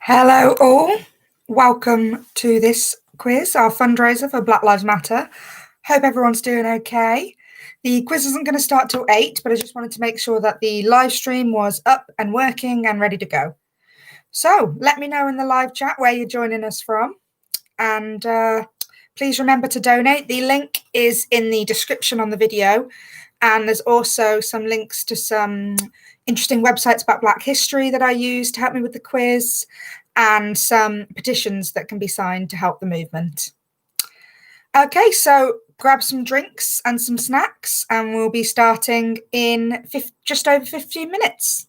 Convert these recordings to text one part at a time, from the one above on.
Hello, all. Welcome to this quiz, our fundraiser for Black Lives Matter. Hope everyone's doing okay. The quiz isn't going to start till 8, but I just wanted to make sure that the live stream was up and working and ready to go. So let me know in the live chat where you're joining us from. And please remember to donate. The link is in the description on the video. And there's also some links to some interesting websites about Black history that I use to help me with the quiz, and some petitions that can be signed to help the movement. Okay, so grab some drinks and some snacks, and we'll be starting in just over 15 minutes.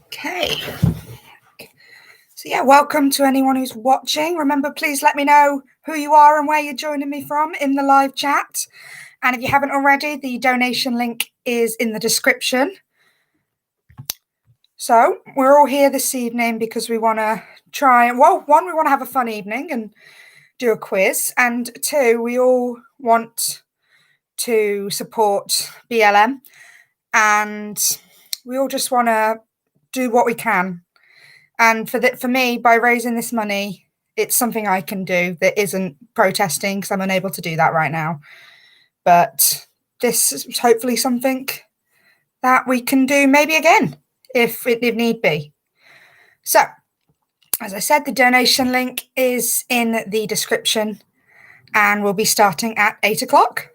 Okay. So yeah, welcome to anyone who's watching. Remember, please let me know who you are and where you're joining me from in the live chat. And if you haven't already, the donation link is in the description. So we're all here this evening because we want to one, we want to have a fun evening and do a quiz. And two, we all want to support BLM. And we all just want to do what we can. And for me, by raising this money, it's something I can do that isn't protesting, because I'm unable to do that right now. But this is hopefully something that we can do maybe again, if need be. So, as I said, the donation link is in the description, and we'll be starting at 8 o'clock.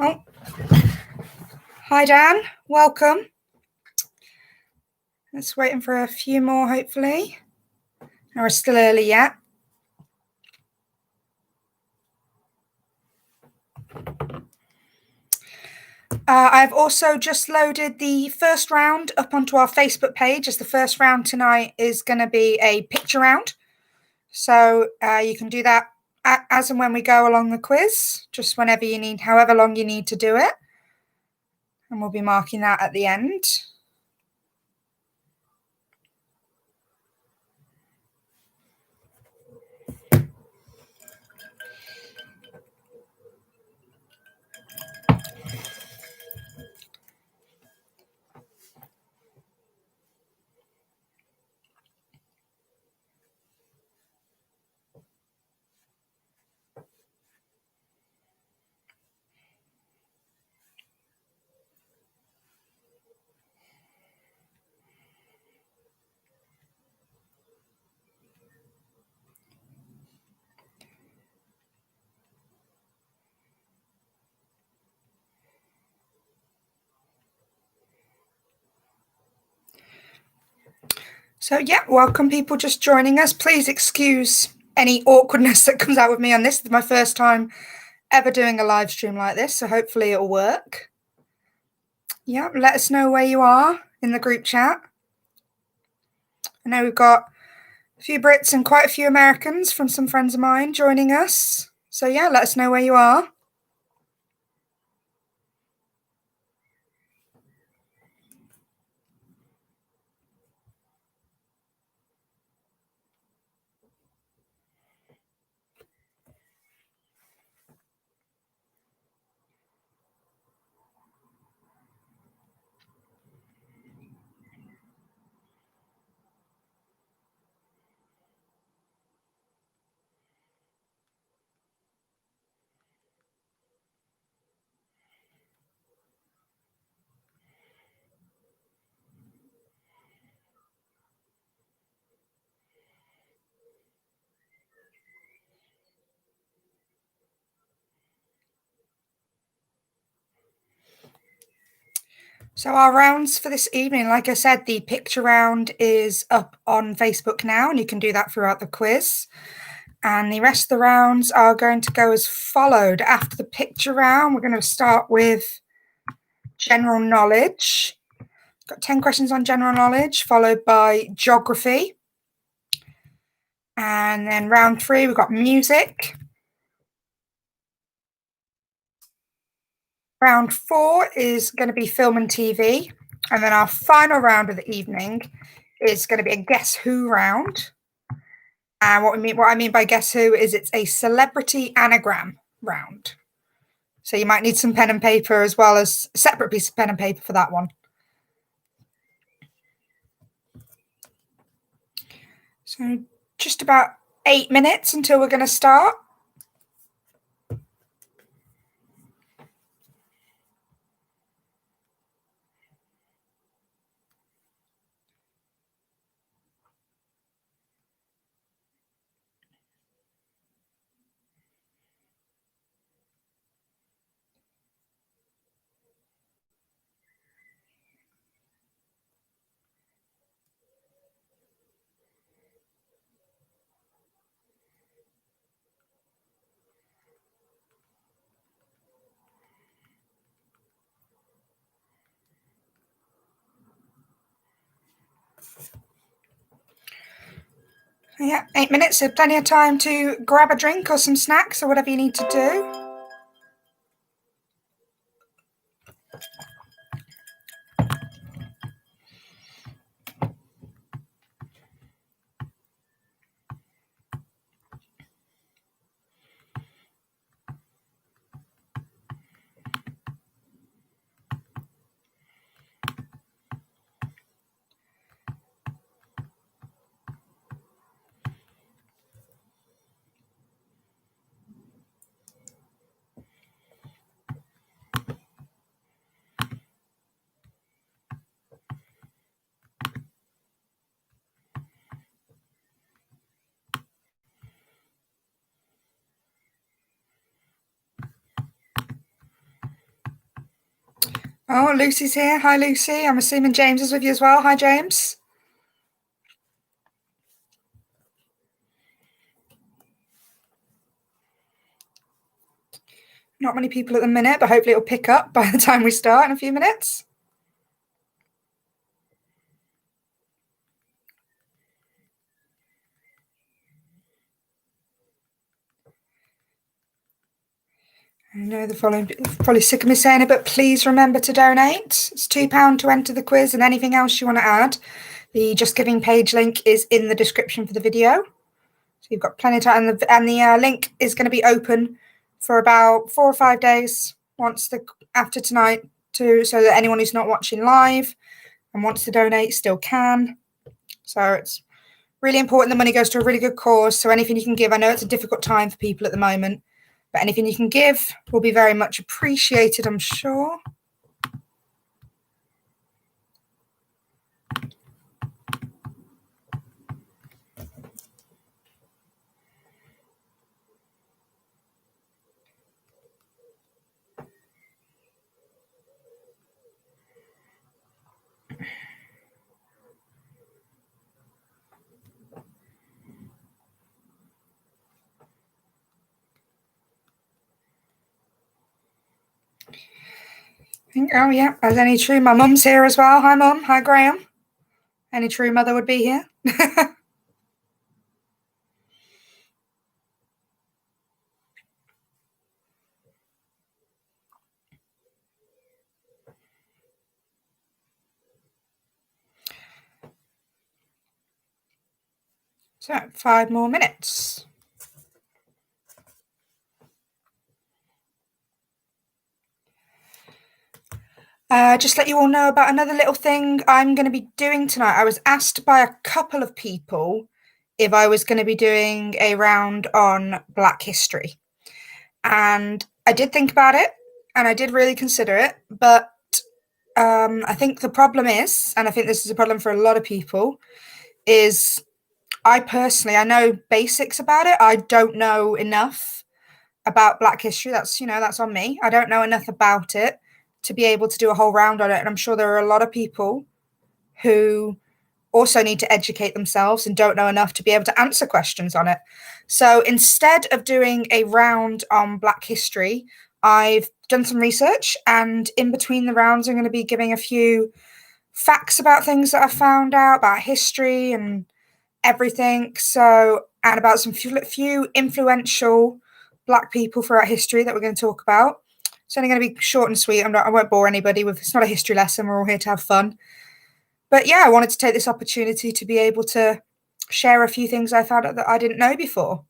Oh, hi Dan, welcome. Let's waiting for a few more, hopefully. No, we're still early yet. I've also just loaded the first round up onto our Facebook page, as the first round tonight is going to be a picture round. So you can do that as and when we go along the quiz, just whenever you need, however long you need to do it. And we'll be marking that at the end. So yeah, welcome people just joining us. Please excuse any awkwardness that comes out with me on this. It's my first time ever doing a live stream like this, so hopefully it'll work. Yeah, let us know where you are in the group chat. I know we've got a few Brits and quite a few Americans from some friends of mine joining us. So yeah, let us know where you are. So our rounds for this evening, like I said, the picture round is up on Facebook now, and you can do that throughout the quiz. And the rest of the rounds are going to go as followed. After the picture round, we're going to start with general knowledge. Got 10 questions on general knowledge, followed by geography. And then round 3, we've got music. Round 4 is going to be film and TV. And then our final round of the evening is going to be a Guess Who round. And what I mean by Guess Who is it's a celebrity anagram round. So you might need some pen and paper as well as a separate piece of pen and paper for that one. So just about 8 minutes until we're going to start. Yeah, 8 minutes, so plenty of time to grab a drink or some snacks or whatever you need to do. Oh, Lucy's here. Hi, Lucy. I'm assuming James is with you as well. Hi, James. Not many people at the minute, but hopefully it'll pick up by the time we start in a few minutes. I know the following probably sick of me saying it, but please remember to donate. It's £2 to enter the quiz, and anything else you want to add, the Just Giving page link is in the description for the video. So you've got plenty of time, and the link is going to be open for about 4 or 5 days after tonight, so that anyone who's not watching live and wants to donate still can. So it's really important the money goes to a really good cause. So anything you can give, I know it's a difficult time for people at the moment, but anything you can give will be very much appreciated, I'm sure. Oh, yeah, as any true, my mum's here as well. Hi, Mum. Hi, Graham. Any true mother would be here. So 5 more minutes. Just let you all know about another little thing I'm going to be doing tonight. I was asked by a couple of people if I was going to be doing a round on Black history. And I did think about it, and I did really consider it, but I think the problem is, and I think this is a problem for a lot of people, is I know basics about it. I don't know enough about Black history. That's on me. I don't know enough about it to be able to do a whole round on it. And I'm sure there are a lot of people who also need to educate themselves and don't know enough to be able to answer questions on it. So instead of doing a round on Black history, I've done some research, and in between the rounds, I'm going to be giving a few facts about things that I found out about history and everything. So, and about some few influential Black people throughout history that we're going to talk about. It's only going to be short and sweet. I won't bore anybody with. It's not a history lesson. We're all here to have fun. But yeah, I wanted to take this opportunity to be able to share a few things I found out that I didn't know before.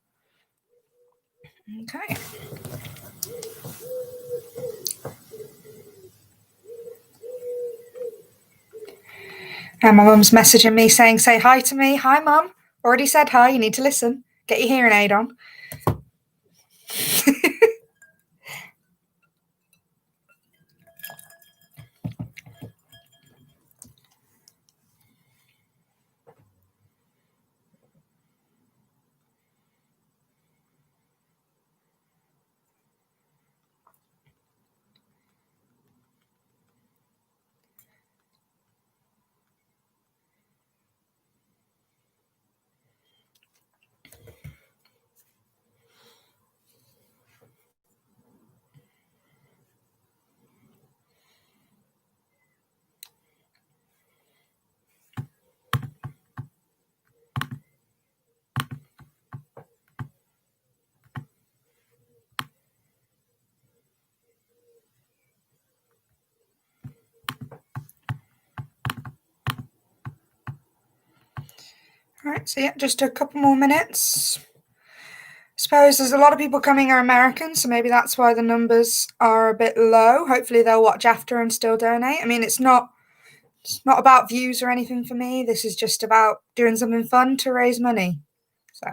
Okay. And my mum's messaging me saying, say hi to me. Hi, Mum. Already said hi. You need to listen. Get your hearing aid on. All right, so yeah, just a couple more minutes. I suppose there's a lot of people coming are American, so maybe that's why the numbers are a bit low. Hopefully they'll watch after and still donate. I mean, it's not about views or anything for me. This is just about doing something fun to raise money. So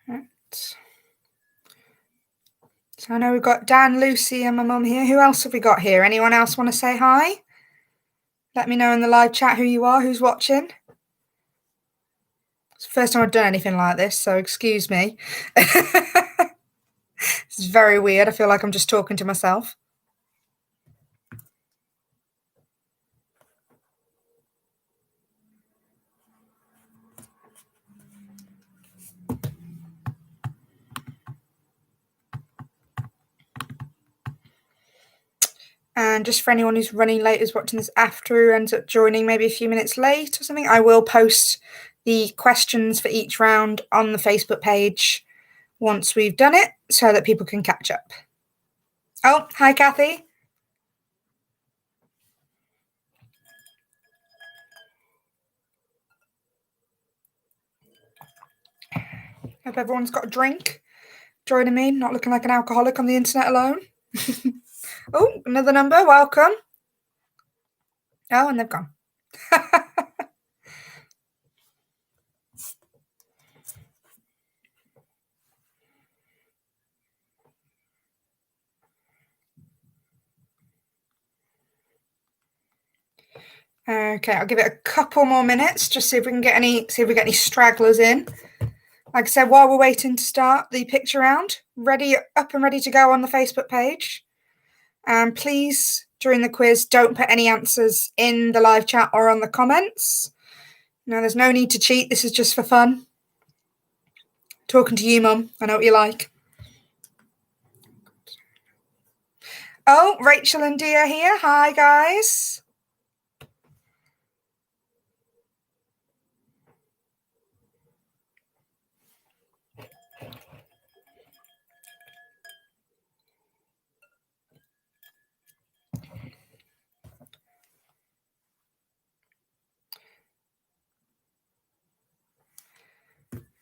Right. So I know we've got Dan, Lucy, and my mum here. Who else have we got here? Anyone else want to say hi? Let me know in the live chat who you are, who's watching. It's the first time I've done anything like this, so excuse me. This is very weird. I feel like I'm just talking to myself. And just for anyone who's running late, who's watching this after, who ends up joining maybe a few minutes late or something, I will post the questions for each round on the Facebook page once we've done it so that people can catch up. Oh, hi, Kathy. Hope everyone's got a drink. Joining me, not looking like an alcoholic on the internet alone. Oh, another number. Welcome. Oh, and they've gone. Okay, I'll give it a couple more minutes, just see if we can get any stragglers in. Like I said, while we're waiting to start the picture round, up and ready to go on the Facebook page. And please, during the quiz, don't put any answers in the live chat or on the comments. No, there's no need to cheat. This is just for fun. Talking to you, Mum. I know what you like. Oh, Rachel and Dia here. Hi, guys.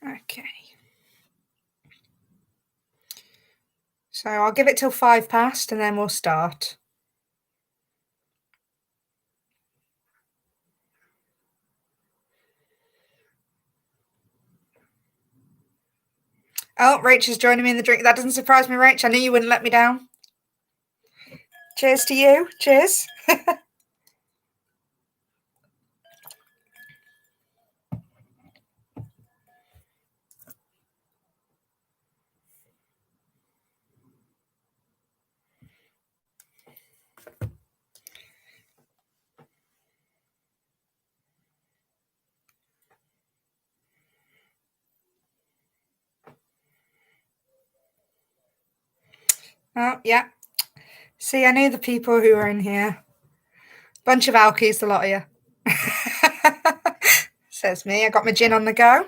Okay. So I'll give it till 5 past and then we'll start. Oh, Rachel's joining me in the drink. That doesn't surprise me, Rach. I knew you wouldn't let me down. Cheers to you. Cheers. Oh, yeah. See, I knew the people who were in here. Bunch of alkies, the lot of you. Says me. I got my gin on the go.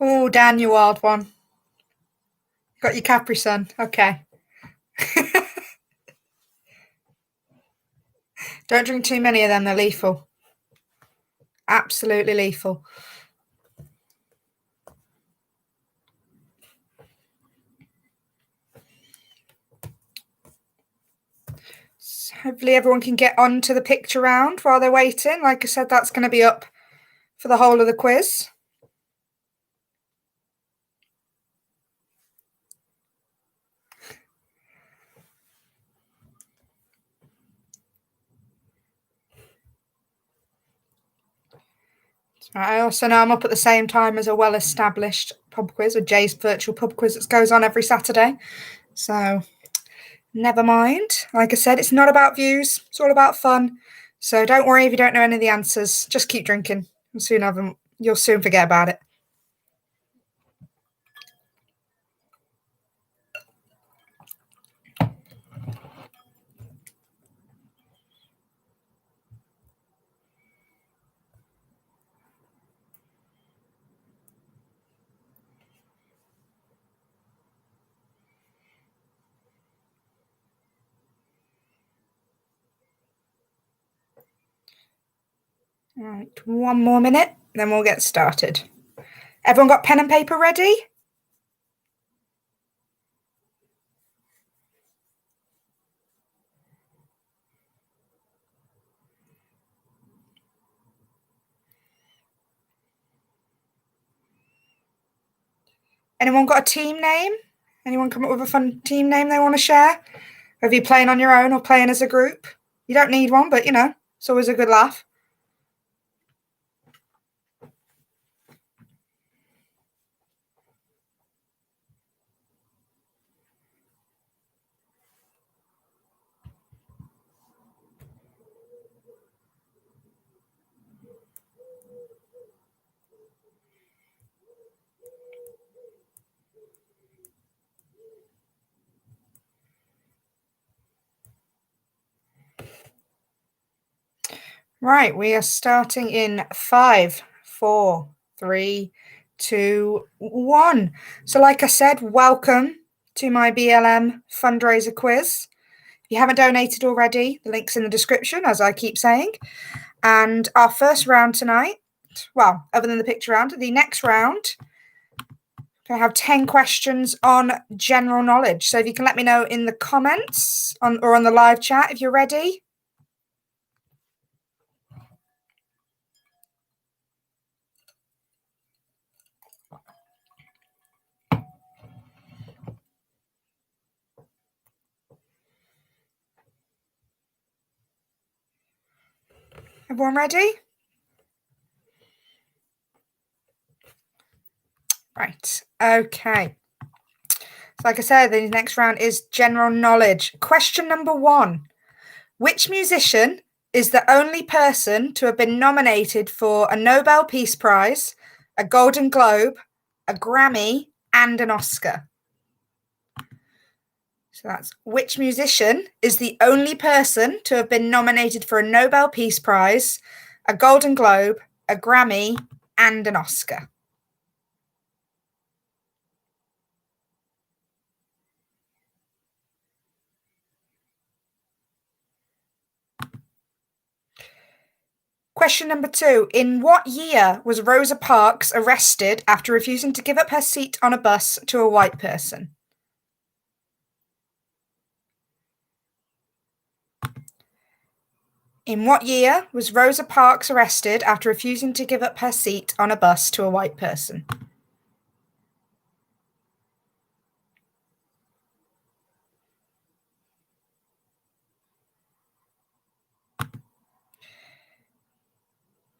Oh, Dan, you wild one. Got your Capri Sun. Okay. Don't drink too many of them. They're lethal. Absolutely lethal. So hopefully everyone can get on to the picture round while they're waiting. Like I said, that's going to be up for the whole of the quiz. I also know I'm up at the same time as a well-established pub quiz, or Jay's virtual pub quiz that goes on every Saturday. So never mind. Like I said, it's not about views. It's all about fun. So don't worry if you don't know any of the answers. Just keep drinking. You'll soon forget about it. All right, 1 more minute, then we'll get started. Everyone got pen and paper ready? Anyone got a team name? Anyone come up with a fun team name they want to share? Are you playing on your own or playing as a group? You don't need one, but it's always a good laugh. Right, we are starting in 5, 4, 3, 2, 1. So, like I said, welcome to my BLM fundraiser quiz. If you haven't donated already, the link's in the description, as I keep saying. And our first round tonight, well, other than the picture round, the next round, I have 10 questions on general knowledge. So if you can let me know in the comments or on the live chat if you're ready. Everyone ready? Right. Okay. So like I said, the next round is general knowledge. Question number 1. Which musician is the only person to have been nominated for a Nobel Peace Prize, a Golden Globe, a Grammy, and an Oscar? So that's which musician is the only person to have been nominated for a Nobel Peace Prize, a Golden Globe, a Grammy, and an Oscar? Question number 2. In what year was Rosa Parks arrested after refusing to give up her seat on a bus to a white person? In what year was Rosa Parks arrested after refusing to give up her seat on a bus to a white person?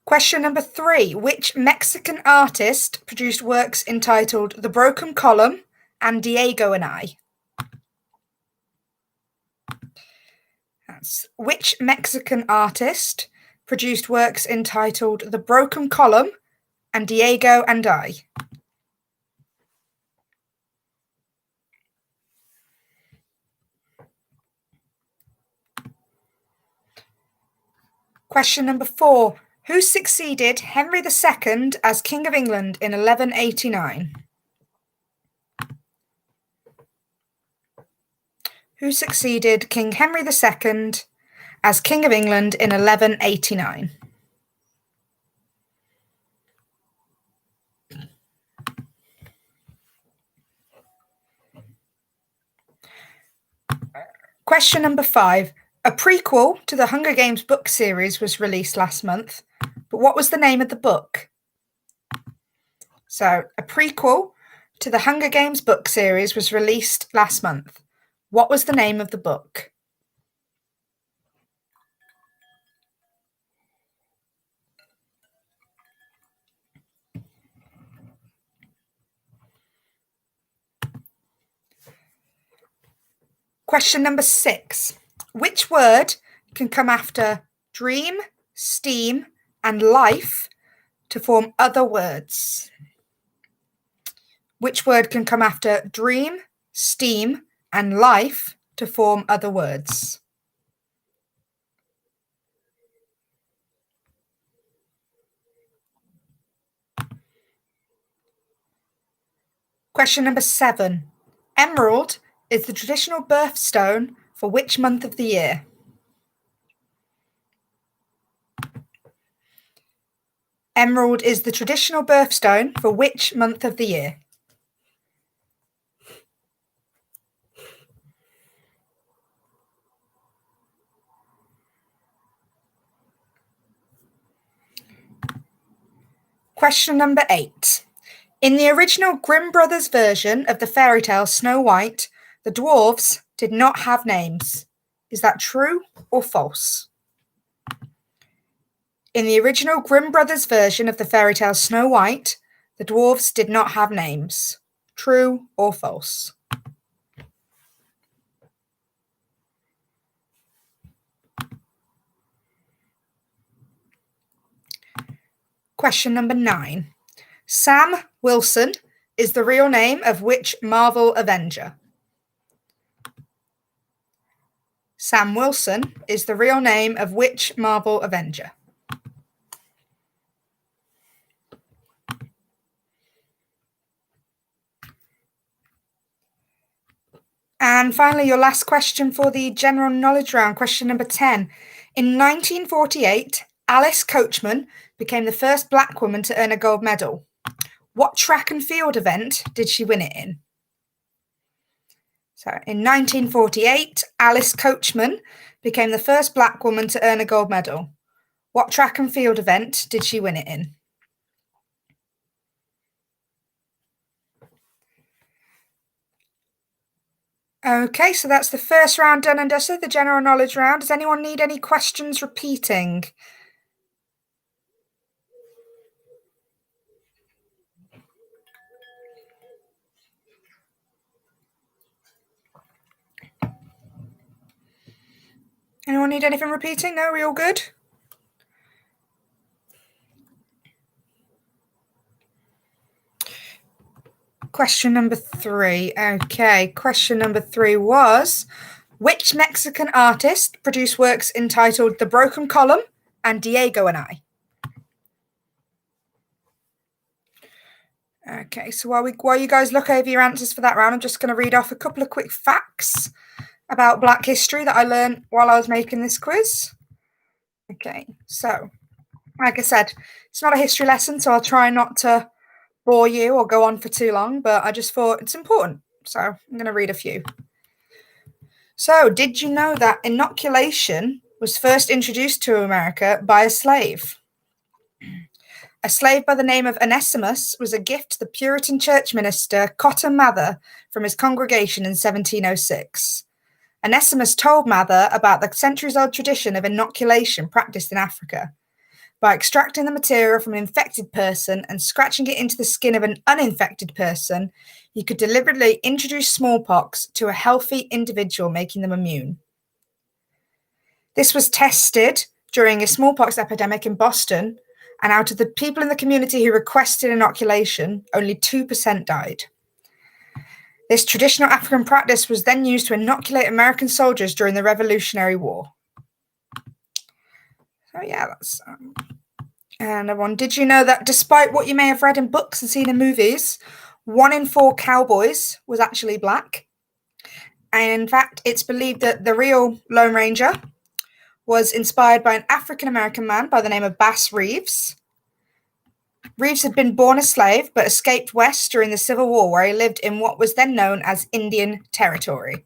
Question number 3. Which Mexican artist produced works entitled The Broken Column and Diego and I? Which Mexican artist produced works entitled The Broken Column and Diego and I? Question number 4. Who succeeded Henry II as King of England in 1189? Who succeeded King Henry II as King of England in 1189? Question number 5. A prequel to the Hunger Games book series was released last month, but what was the name of the book? So, a prequel to the Hunger Games book series was released last month. What was the name of the book? Question number 6. Which word can come after dream, steam, and life to form other words? Which word can come after dream, steam, and life to form other words? Question number 7. Emerald is the traditional birthstone for which month of the year? Emerald is the traditional birthstone for which month of the year? Question number 8. In the original Grimm Brothers version of the fairy tale Snow White, the dwarves did not have names. Is that true or false? In the original Grimm Brothers version of the fairy tale Snow White, the dwarves did not have names. True or false? Question number 9. Sam Wilson is the real name of which Marvel Avenger? Sam Wilson is the real name of which Marvel Avenger? And finally, your last question for the general knowledge round, question number 10. In 1948, Alice Coachman became the first black woman to earn a gold medal. What track and field event did she win it in? So in 1948, Alice Coachman became the first black woman to earn a gold medal. What track and field event did she win it in? Okay, so that's the first round done and dusted, the general knowledge round. Does anyone need any questions repeating? Anyone need anything repeating? No, we all good? Question number 3. Okay, question number 3 was, which Mexican artist produced works entitled The Broken Column and Diego and I? Okay, so while you guys look over your answers for that round, I'm just going to read off a couple of quick facts about Black history that I learned while I was making this quiz. Okay, so like I said, it's not a history lesson, so I'll try not to bore you or go on for too long, but I just thought it's important. So I'm going to read a few. So, did you know that inoculation was first introduced to America by a slave? A slave by the name of Onesimus was a gift to the Puritan church minister Cotton Mather from his congregation in 1706. Onesimus told Mather about the centuries-old tradition of inoculation practiced in Africa. By extracting the material from an infected person and scratching it into the skin of an uninfected person, you could deliberately introduce smallpox to a healthy individual, making them immune. This was tested during a smallpox epidemic in Boston, and out of the people in the community who requested inoculation, only 2% died. This traditional African practice was then used to inoculate American soldiers during the Revolutionary War. So yeah, that's another one. Did you know that despite what you may have read in books and seen in movies, 1 in 4 cowboys was actually black? And in fact, it's believed that the real Lone Ranger was inspired by an African-American man by the name of Bass Reeves. Reeves had been born a slave, but escaped west during the Civil War, where he lived in what was then known as Indian Territory.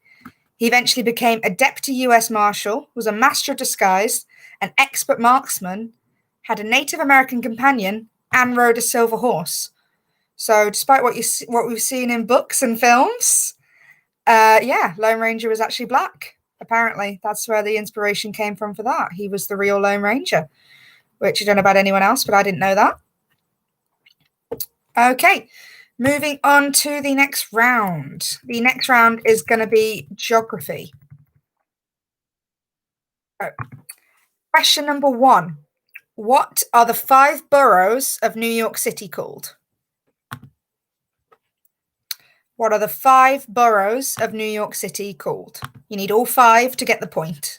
He eventually became a deputy U.S. Marshal, was a master of disguise, an expert marksman, had a Native American companion, and rode a silver horse. So despite what we've seen in books and films, Lone Ranger was actually black. Apparently, that's where the inspiration came from for that. He was the real Lone Ranger, which I don't know about anyone else, but I didn't know that. Okay, moving on to the next round. The next round is going to be geography. Question number 1. What are the 5 boroughs of New York City called? What are the 5 boroughs of New York City called? You need all 5 to get the point.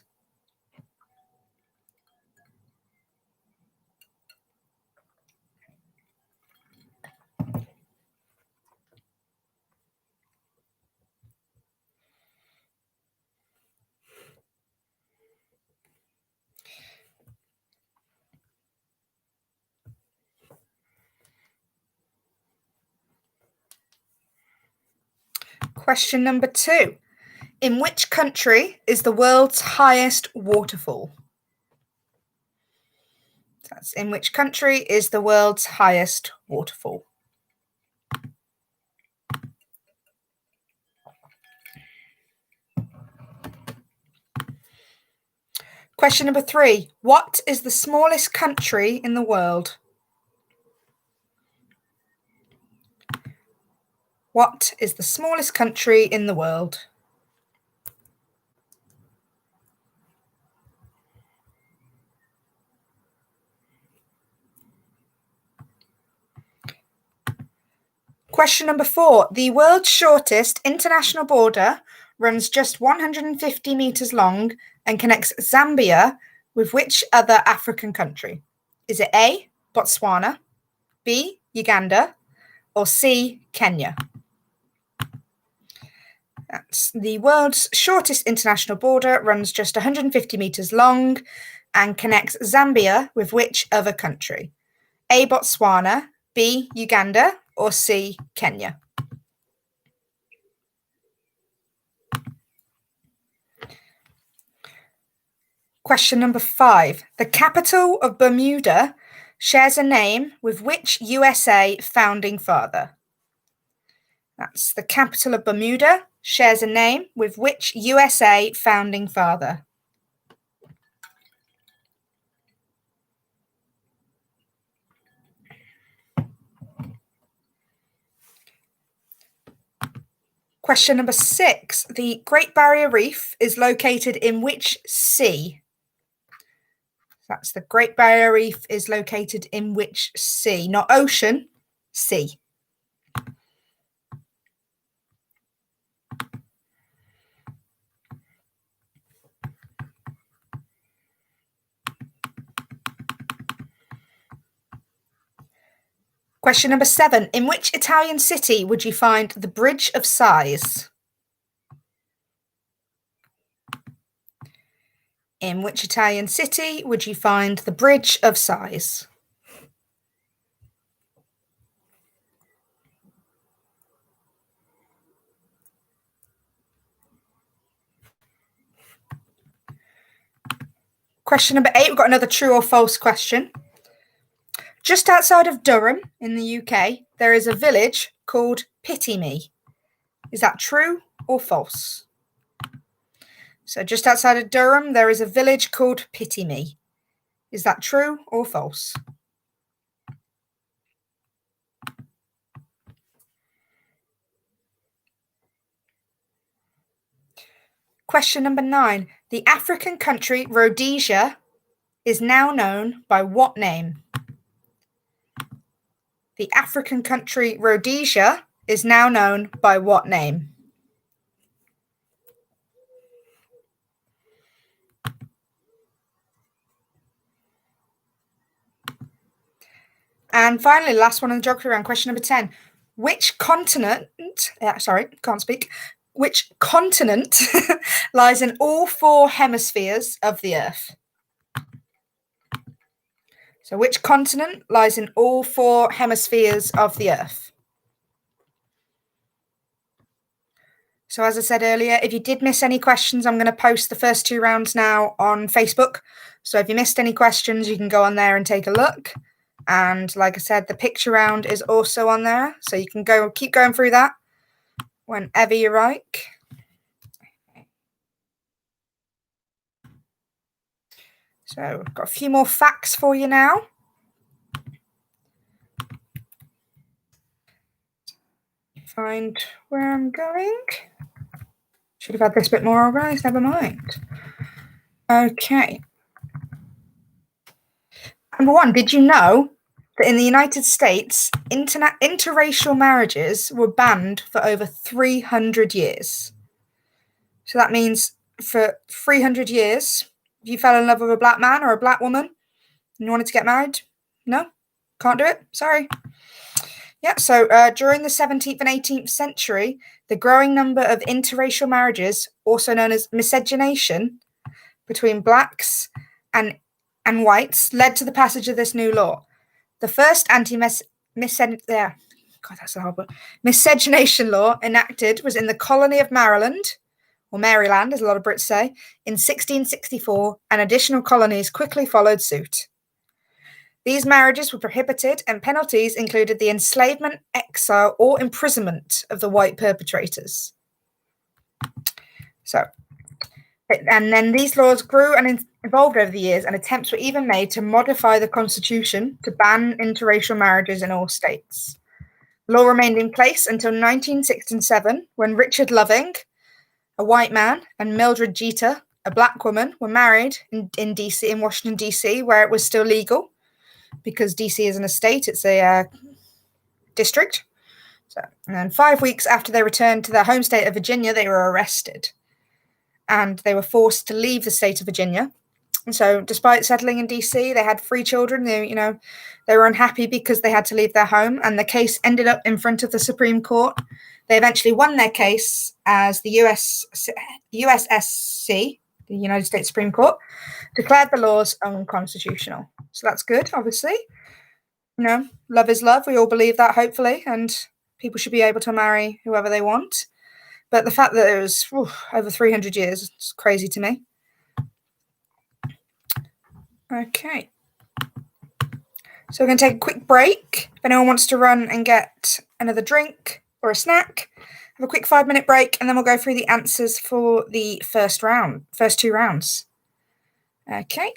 Question number 2. In which country is the world's highest waterfall? That's in which country is the world's highest waterfall? Question number 3. What is the smallest country in the world? What is the smallest country in the world? Question number 4. The world's shortest international border runs just 150 meters long and connects Zambia with which other African country? Is it A, Botswana, B, Uganda, or C, Kenya? That's the world's shortest international border runs just 150 meters long and connects Zambia with which other country? A, Botswana, B, Uganda, or C, Kenya? Question number 5. The capital of Bermuda shares a name with which USA founding father? That's the capital of Bermuda shares a name with which USA founding father? Question number 6. The Great Barrier Reef is located in which sea? That's the Great Barrier Reef is located in which sea? Not ocean, sea. Question number 7. In which Italian city would you find the Bridge of Sighs? In which Italian city would you find the Bridge of Sighs? Question number 8. We've got another true or false question. Just outside of Durham in the UK, there is a village called Pity Me. Is that true or false? So just outside of Durham, there is a village called Pity Me. Is that true or false? Question number 9. The African country Rhodesia is now known by what name? The African country Rhodesia is now known by what name? And finally, last one on the geography round, question number 10. Which continent, which continent lies in all 4 hemispheres of the Earth? So which continent lies in all 4 hemispheres of the Earth? So as I said earlier, if you did miss any questions, I'm going to post the first 2 rounds now on Facebook. So if you missed any questions, you can go on there and take a look. And like I said, the picture round is also on there. So you can keep going through that whenever you like. So I've got a few more facts for you now. Find where I'm going. Should have had this bit more organized, never mind. Okay. Number 1, did you know that in the United States, interracial marriages were banned for over 300 years? So that means for 300 years, if you fell in love with a black man or a black woman and you wanted to get married, no, can't do it, sorry. Yeah, so during the 17th and 18th century, the growing number of interracial marriages, also known as miscegenation, between blacks and whites, led to the passage of this new law. The first God, that's a hard one. Miscegenation law enacted was in the colony of Maryland, or Maryland, as a lot of Brits say, in 1664, and additional colonies quickly followed suit. These marriages were prohibited, and penalties included the enslavement, exile, or imprisonment of the white perpetrators. And then these laws grew and evolved over the years, and attempts were even made to modify the Constitution to ban interracial marriages in all states. The law remained in place until 1967, when Richard Loving, a white man, and Mildred Jeter, a black woman, were married in DC, in Washington, D.C., where it was still legal, because D.C. isn't a state, it's a district. And then 5 weeks after they returned to their home state of Virginia, they were arrested. And they were forced to leave the state of Virginia. And so, despite settling in DC, they had 3 children. They were unhappy because they had to leave their home, and the case ended up in front of the Supreme Court. They eventually won their case as the USSC, the United States Supreme Court, declared the laws unconstitutional. So that's good, obviously. Love is love. We all believe that, hopefully, and people should be able to marry whoever they want. But the fact that it was over 300 years is crazy to me. Okay. So we're going to take a quick break. If anyone wants to run and get another drink or a snack, have a quick 5-minute break, and then we'll go through the answers for the first 2 rounds. Okay.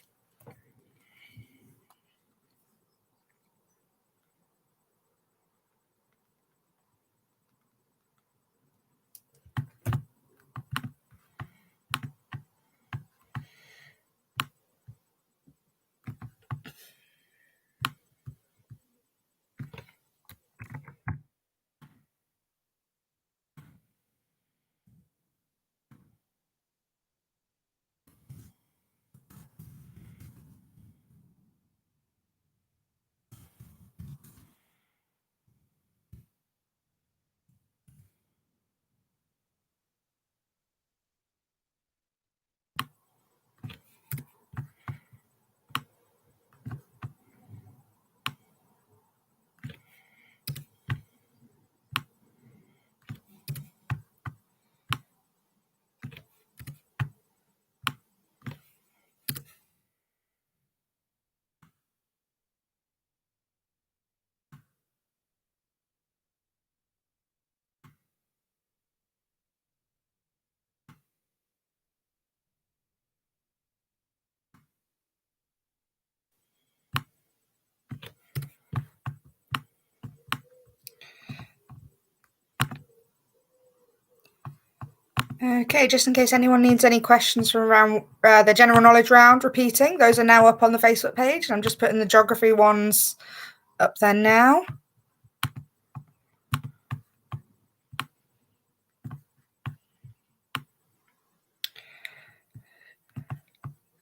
Okay, just in case anyone needs any questions from around the general knowledge round repeating, those are now up on the Facebook page, and I'm just putting the geography ones up there now.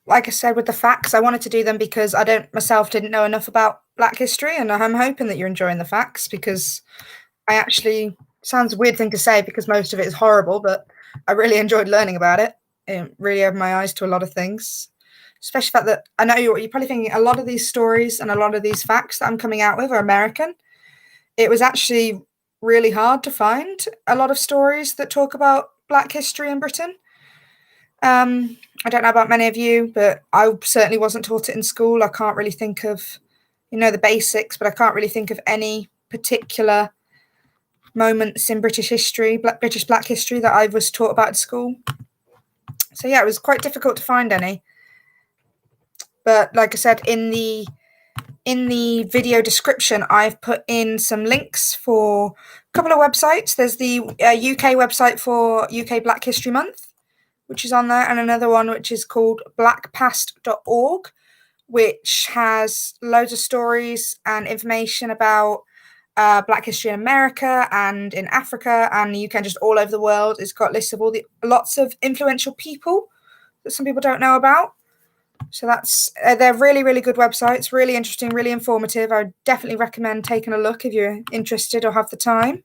Like I said, with the facts, I wanted to do them because I didn't know enough about Black history, and I'm hoping that you're enjoying the facts, because sounds a weird thing to say because most of it is horrible, but I really enjoyed learning about it. It really opened my eyes to a lot of things, especially the fact that I know you're probably thinking a lot of these stories and a lot of these facts that I'm coming out with are American. It was actually really hard to find a lot of stories that talk about Black history in Britain. I don't know about many of you, but I certainly wasn't taught it in school. I can't really think of, the basics, but I can't really think of any particular moments in British history, British Black history, that I was taught about at school. So yeah, it was quite difficult to find any. But like I said, in the video description, I've put in some links for a couple of websites. There's the UK website for UK Black History Month, which is on there, and another one which is called blackpast.org, which has loads of stories and information about Black history in America and in Africa and the UK and just all over the world. It's got lists of lots of influential people that some people don't know about. So they're really, really good websites, really interesting, really informative. I would definitely recommend taking a look if you're interested or have the time.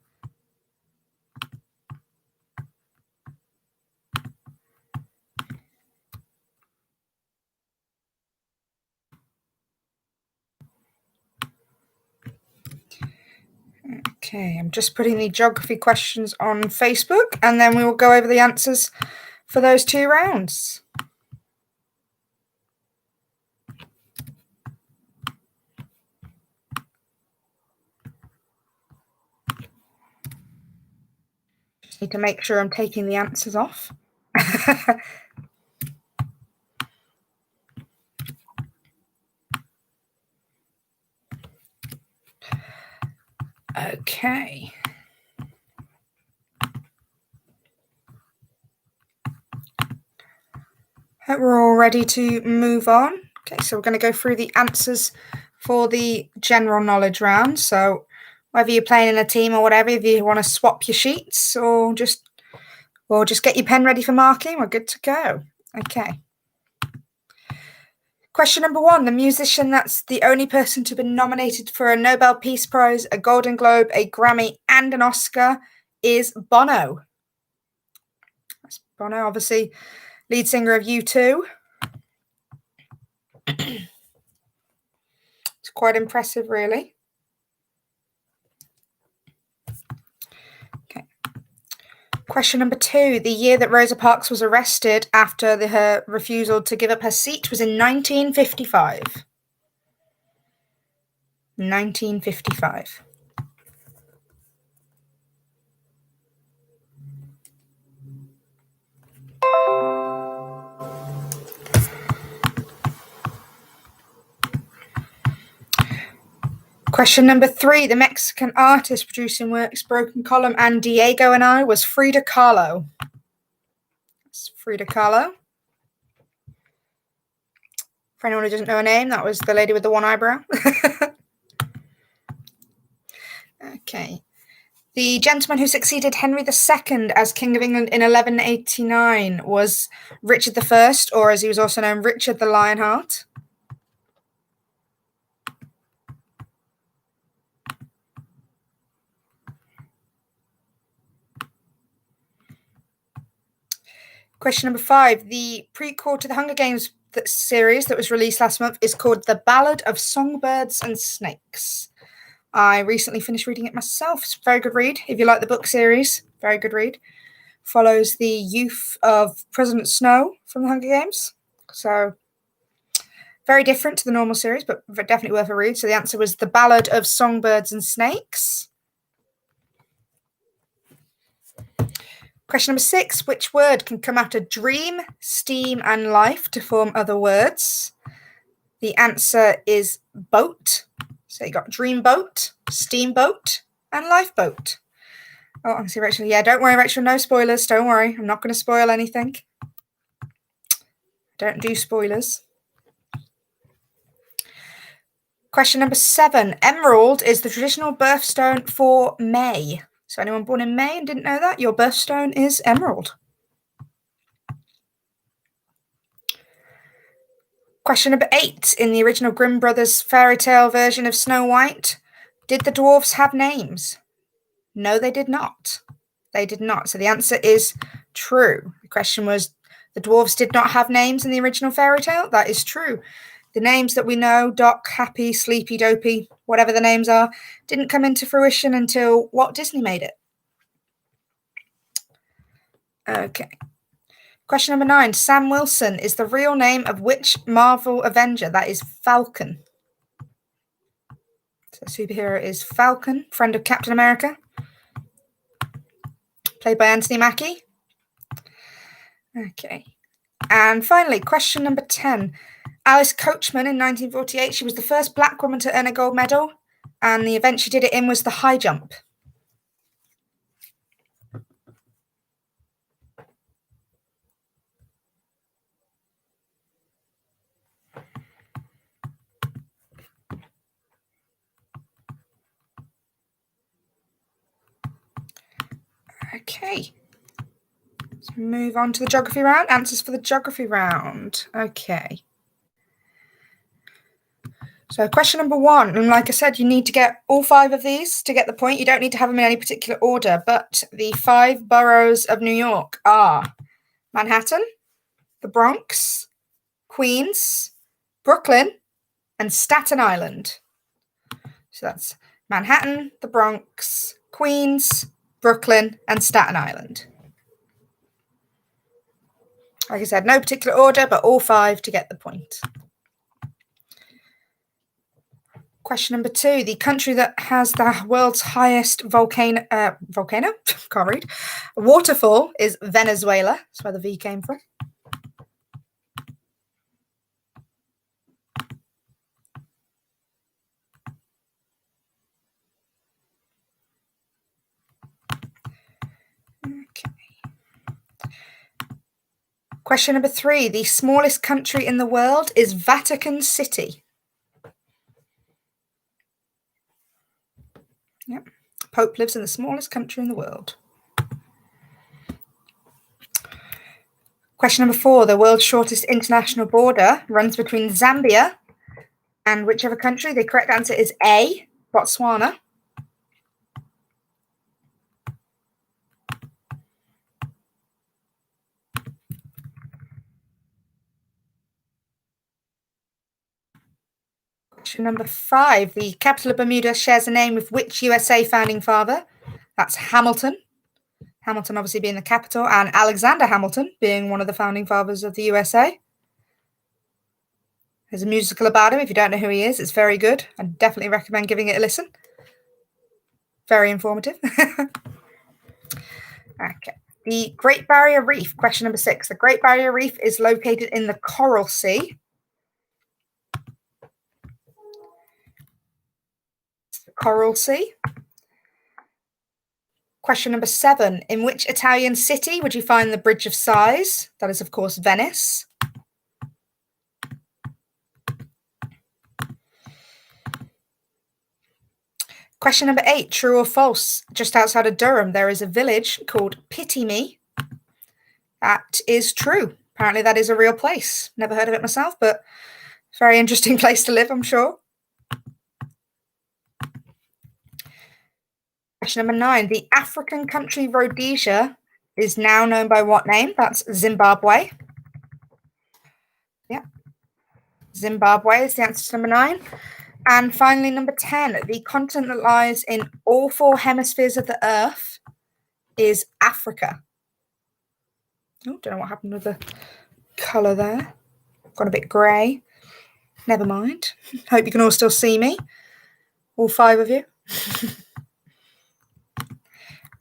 Okay, I'm just putting the geography questions on Facebook, and then we will go over the answers for those 2 rounds. Just need to make sure I'm taking the answers off. Okay. We're all ready to move on. Okay, so we're going to go through the answers for the general knowledge round. So whether you're playing in a team or whatever, if you want to swap your sheets or just get your pen ready for marking, we're good to go. Okay. Question number 1. The musician that's the only person to have been nominated for a Nobel Peace Prize, a Golden Globe, a Grammy, and an Oscar is Bono. That's Bono, obviously lead singer of U2. It's quite impressive, really. Okay. Question number 2. The year that Rosa Parks was arrested after her refusal to give up her seat was in 1955. 1955. Question number 3. The Mexican artist producing works Broken Column and Diego and I was Frida Kahlo. That's Frida Kahlo. For anyone who doesn't know her name, that was the lady with the one eyebrow. Okay. The gentleman who succeeded Henry II as King of England in 1189 was Richard I, or as he was also known, Richard the Lionheart. Question number 5. The prequel to the Hunger Games series that was released last month is called The Ballad of Songbirds and Snakes. I recently finished reading it myself. It's a very good read. If you like the book series, very good read. Follows the youth of President Snow from the Hunger Games. So very different to the normal series, but definitely worth a read. So the answer was The Ballad of Songbirds and Snakes. Question number 6. Which word can come after dream, steam, and life to form other words? The answer is boat. So you got dreamboat, steamboat, and lifeboat. Oh, I can see Rachel. Yeah, don't worry, Rachel. No spoilers. Don't worry. I'm not going to spoil anything. Don't do spoilers. Question number 7. Emerald is the traditional birthstone for May. So anyone born in May and didn't know that, your birthstone is emerald. Question number 8. In the original Grimm Brothers fairy tale version of Snow White, did the dwarves have names? No, they did not. They did not. So the answer is true. The question was, the dwarves did not have names in the original fairy tale? That is true. The names that we know, Doc, Happy, Sleepy, Dopey, whatever the names are, didn't come into fruition until Walt Disney made it. Okay. Question number 9. Sam Wilson is the real name of which Marvel Avenger? That is Falcon. So superhero is Falcon, friend of Captain America, played by Anthony Mackie. Okay. And finally, question number 10. Alice Coachman in 1948, she was the first black woman to earn a gold medal, and the event she did it in was the high jump. Okay. Let's move on to the geography round. Answers for the geography round. Okay. So question number 1, and like I said, you need to get all 5 of these to get the point. You don't need to have them in any particular order, but the 5 boroughs of New York are Manhattan, the Bronx, Queens, Brooklyn, and Staten Island. So that's Manhattan, the Bronx, Queens, Brooklyn, and Staten Island. Like I said, no particular order, but all 5 to get the point. Question number 2. The country that has the world's highest volcano, can't read, waterfall is Venezuela. That's where the V came from. Okay. Question number 3. The smallest country in the world is Vatican City. Yep. Pope lives in the smallest country in the world. Question number 4. The world's shortest international border runs between Zambia and whichever country. The correct answer is A, Botswana. Question number 5. The capital of Bermuda shares a name with which USA founding father? That's Hamilton. Hamilton obviously being the capital, and Alexander Hamilton being one of the founding fathers of the USA. There's a musical about him. If you don't know who he is, it's very good. I definitely recommend giving it a listen. Very informative. Okay. The Great Barrier Reef, question number 6. The Great Barrier Reef is located in the Coral Sea. Coral Sea. Question number 7. In which Italian city would you find the Bridge of Sighs? That is, of course, Venice. Question number 8. True or false? Just outside of Durham, there is a village called Pity Me. That is true. Apparently, that is a real place. Never heard of it myself, but very interesting place to live, I'm sure. Question number 9. The African country Rhodesia is now known by what name? That's Zimbabwe. Yeah. Zimbabwe is the answer to number 9. And finally, number 10. The continent that lies in all 4 hemispheres of the Earth is Africa. Oh, don't know what happened with the colour there. Got a bit grey. Never mind. Hope you can all still see me. All 5 of you.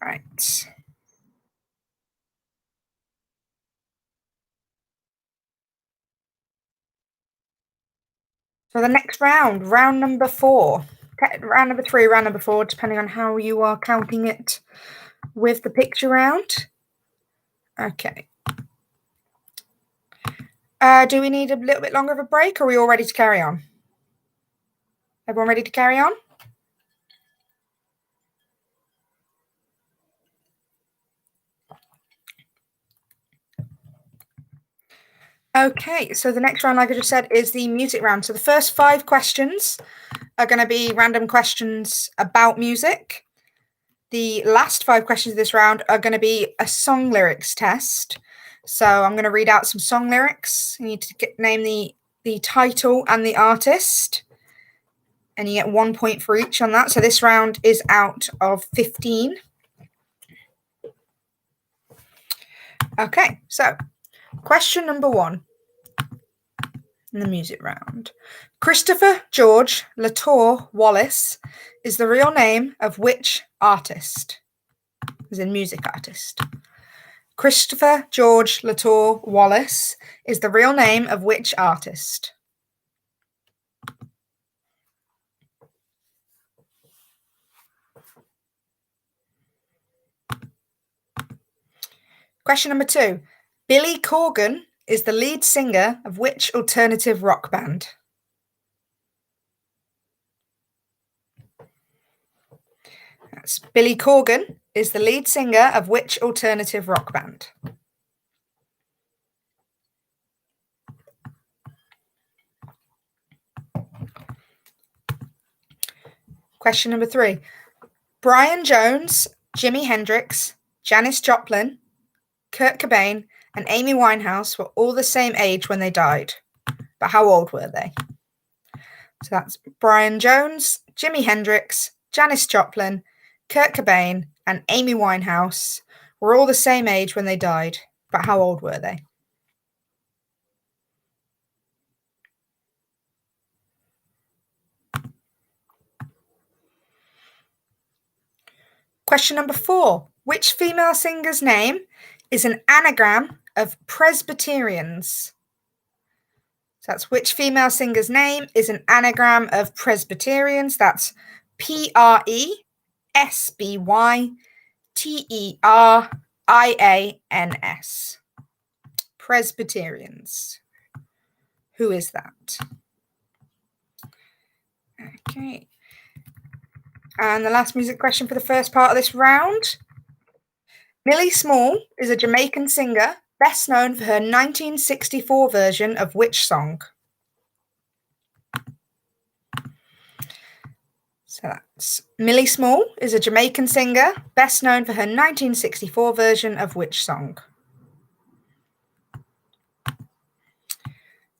Right. For the next round, round number 4. Round number 3, round number 4, depending on how you are counting it with the picture round. Okay. Do we need a little bit longer of a break, or are we all ready to carry on? Everyone ready to carry on? Okay, so the next round, like I just said, is the music round. So the first 5 questions are going to be random questions about music. The last 5 questions of this round are going to be a song lyrics test. So I'm going to read out some song lyrics. You need to name the title and the artist. And you get 1 point for each on that. So this round is out of 15. Okay, so question number 1 in the music round. Christopher George Latour Wallace is the real name of which artist? As in music artist. Christopher George Latour Wallace is the real name of which artist? Question number 2. Billy Corgan is the lead singer of which alternative rock band? That's Billy Corgan is the lead singer of which alternative rock band? Question number 3. Brian Jones, Jimi Hendrix, Janis Joplin, Kurt Cobain, and Amy Winehouse were all the same age when they died. But how old were they? So that's Brian Jones, Jimi Hendrix, Janis Joplin, Kurt Cobain, and Amy Winehouse were all the same age when they died, but how old were they? Question number 4. Which female singer's name is an anagram of Presbyterians? So that's which female singer's name is an anagram of Presbyterians. That's Presbyterians. Presbyterians. Who is that? Okay. And the last music question for the first part of this round. Millie Small is a Jamaican singer best known for her 1964 version of which song? So that's Millie Small is a Jamaican singer best known for her 1964 version of which song?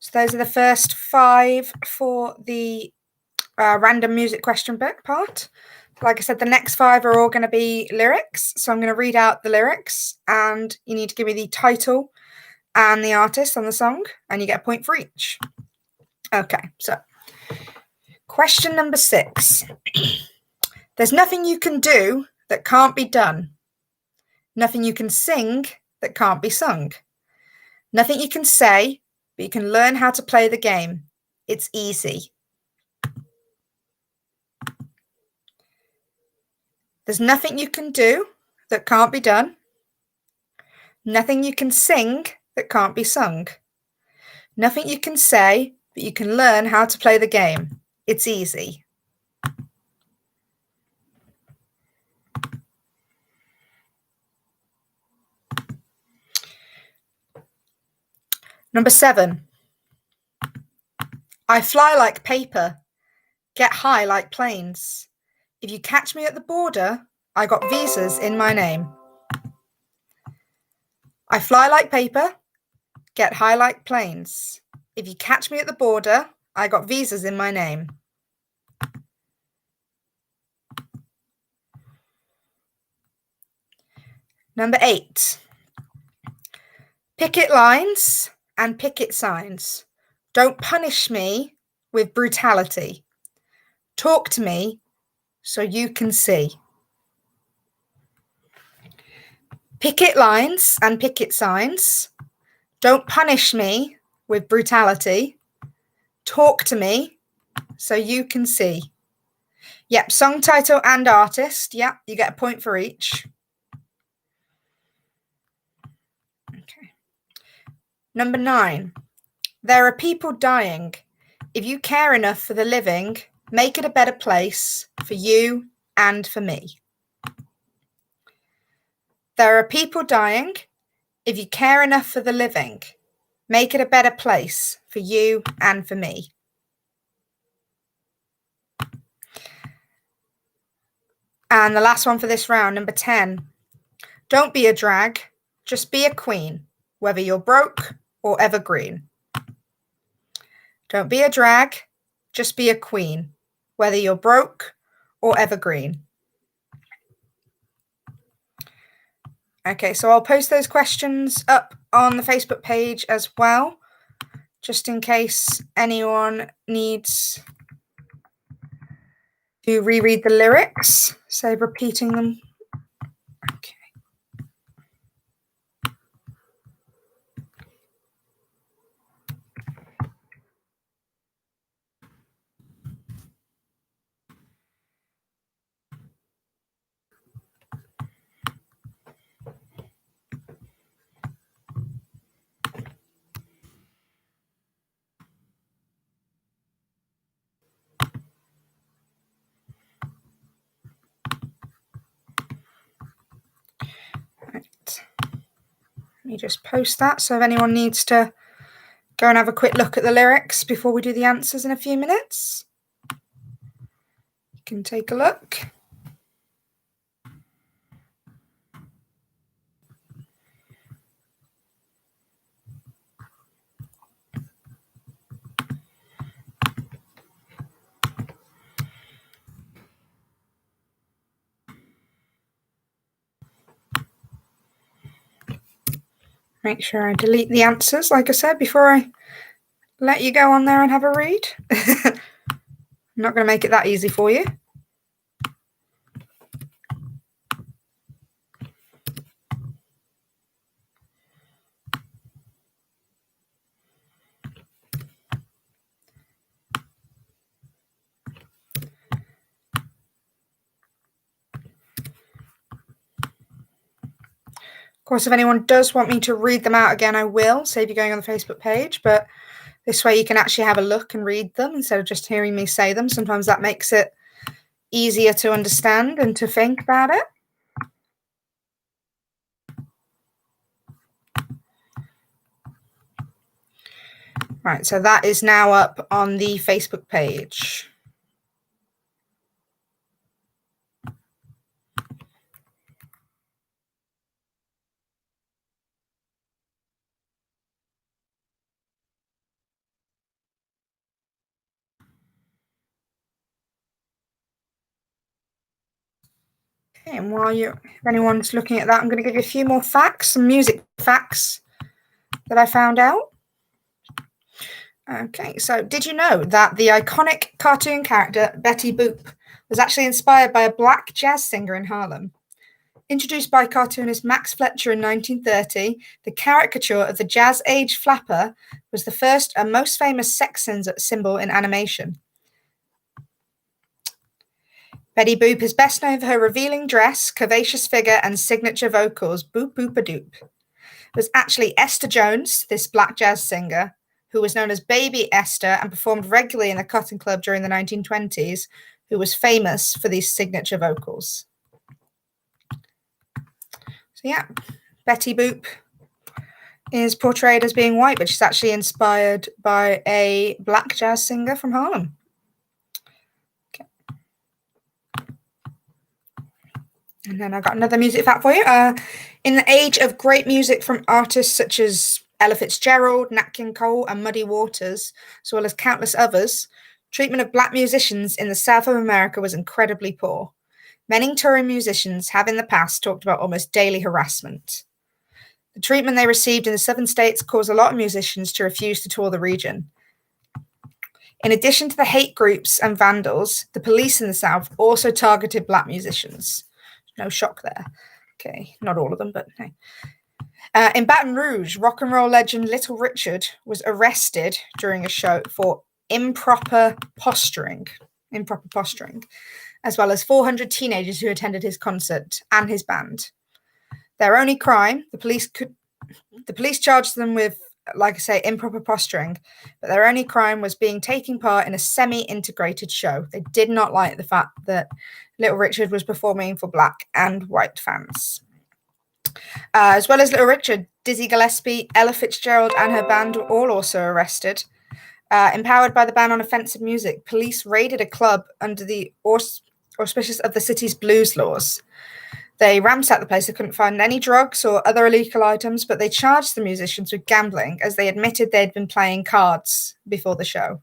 So those are the first 5 for the random music question book part. Like I said, the next 5 are all going to be lyrics. So I'm going to read out the lyrics and you need to give me the title and the artist on the song, and you get a point for each. Okay, so question number 6. There's nothing you can do that can't be done. Nothing you can sing that can't be sung. Nothing you can say, but you can learn how to play the game. It's easy. There's nothing you can do that can't be done. Nothing you can sing that can't be sung. Nothing you can say, but you can learn how to play the game. It's easy. Number 7. I fly like paper, get high like planes. If you catch me at the border, I got visas in my name. I fly like paper, get high like planes. If you catch me at the border, I got visas in my name. Number 8. Picket lines and picket signs. Don't punish me with brutality. Talk to me so you can see. Picket lines and picket signs. Don't punish me with brutality. Talk to me so you can see. Yep, song title and artist. Yep, you get a point for each. Okay. Number 9. There are people dying. If you care enough for the living, make it a better place for you and for me. There are people dying. If you care enough for the living, make it a better place for you and for me. And the last one for this round, number 10. Don't be a drag, just be a queen, whether you're broke or evergreen. Don't be a drag, just be a queen, whether you're broke or evergreen. Okay, so I'll post those questions up on the Facebook page as well, just in case anyone needs to reread the lyrics, so repeating them. Okay. Right. Let me just post that, so if anyone needs to go and have a quick look at the lyrics before we do the answers in a few minutes, you can take a look. Make sure I delete the answers, like I said, before I let you go on there and have a read. I'm not going to make it that easy for you. Of course, if anyone does want me to read them out again, I will, save you going on the Facebook page, but this way you can actually have a look and read them instead of just hearing me say them. Sometimes that makes it easier to understand and to think about it. Right, so that is now up on the Facebook page. Okay, and if anyone's looking at that, I'm going to give you a few more facts, some music facts that I found out. Okay, so did you know that the iconic cartoon character Betty Boop was actually inspired by a black jazz singer in Harlem? Introduced by cartoonist Max Fletcher in 1930, the caricature of the jazz age flapper was the first and most famous sex symbol in animation. Betty Boop is best known for her revealing dress, curvaceous figure, and signature vocals, boop boop a doop. It was actually Esther Jones, this black jazz singer, who was known as Baby Esther and performed regularly in the Cotton Club during the 1920s, who was famous for these signature vocals. So yeah, Betty Boop is portrayed as being white, but she's actually inspired by a black jazz singer from Harlem. Okay. And then I got another music fact for you. In the age of great music from artists such as Ella Fitzgerald, Nat King Cole, and Muddy Waters, as well as countless others, treatment of black musicians in the South of America was incredibly poor. Many touring musicians have in the past talked about almost daily harassment. The treatment they received in the southern states caused a lot of musicians to refuse to tour the region. In addition to the hate groups and vandals, the police in the South also targeted black musicians. No shock there. Okay, not all of them, but no. In Baton Rouge, rock and roll legend Little Richard was arrested during a show for improper posturing, as well as 400 teenagers who attended his concert and his band. Their only crime, the police charged them with, like I say, improper posturing, but their only crime was taking part in a semi-integrated show. They did not like the fact that Little Richard was performing for black and white fans. As well as Little Richard, Dizzy Gillespie, Ella Fitzgerald, and her band were all also arrested. Empowered by the ban on offensive music, police raided a club under the auspices of the city's blues laws. They ransacked the place. They couldn't find any drugs or other illegal items, but they charged the musicians with gambling as they admitted they'd been playing cards before the show.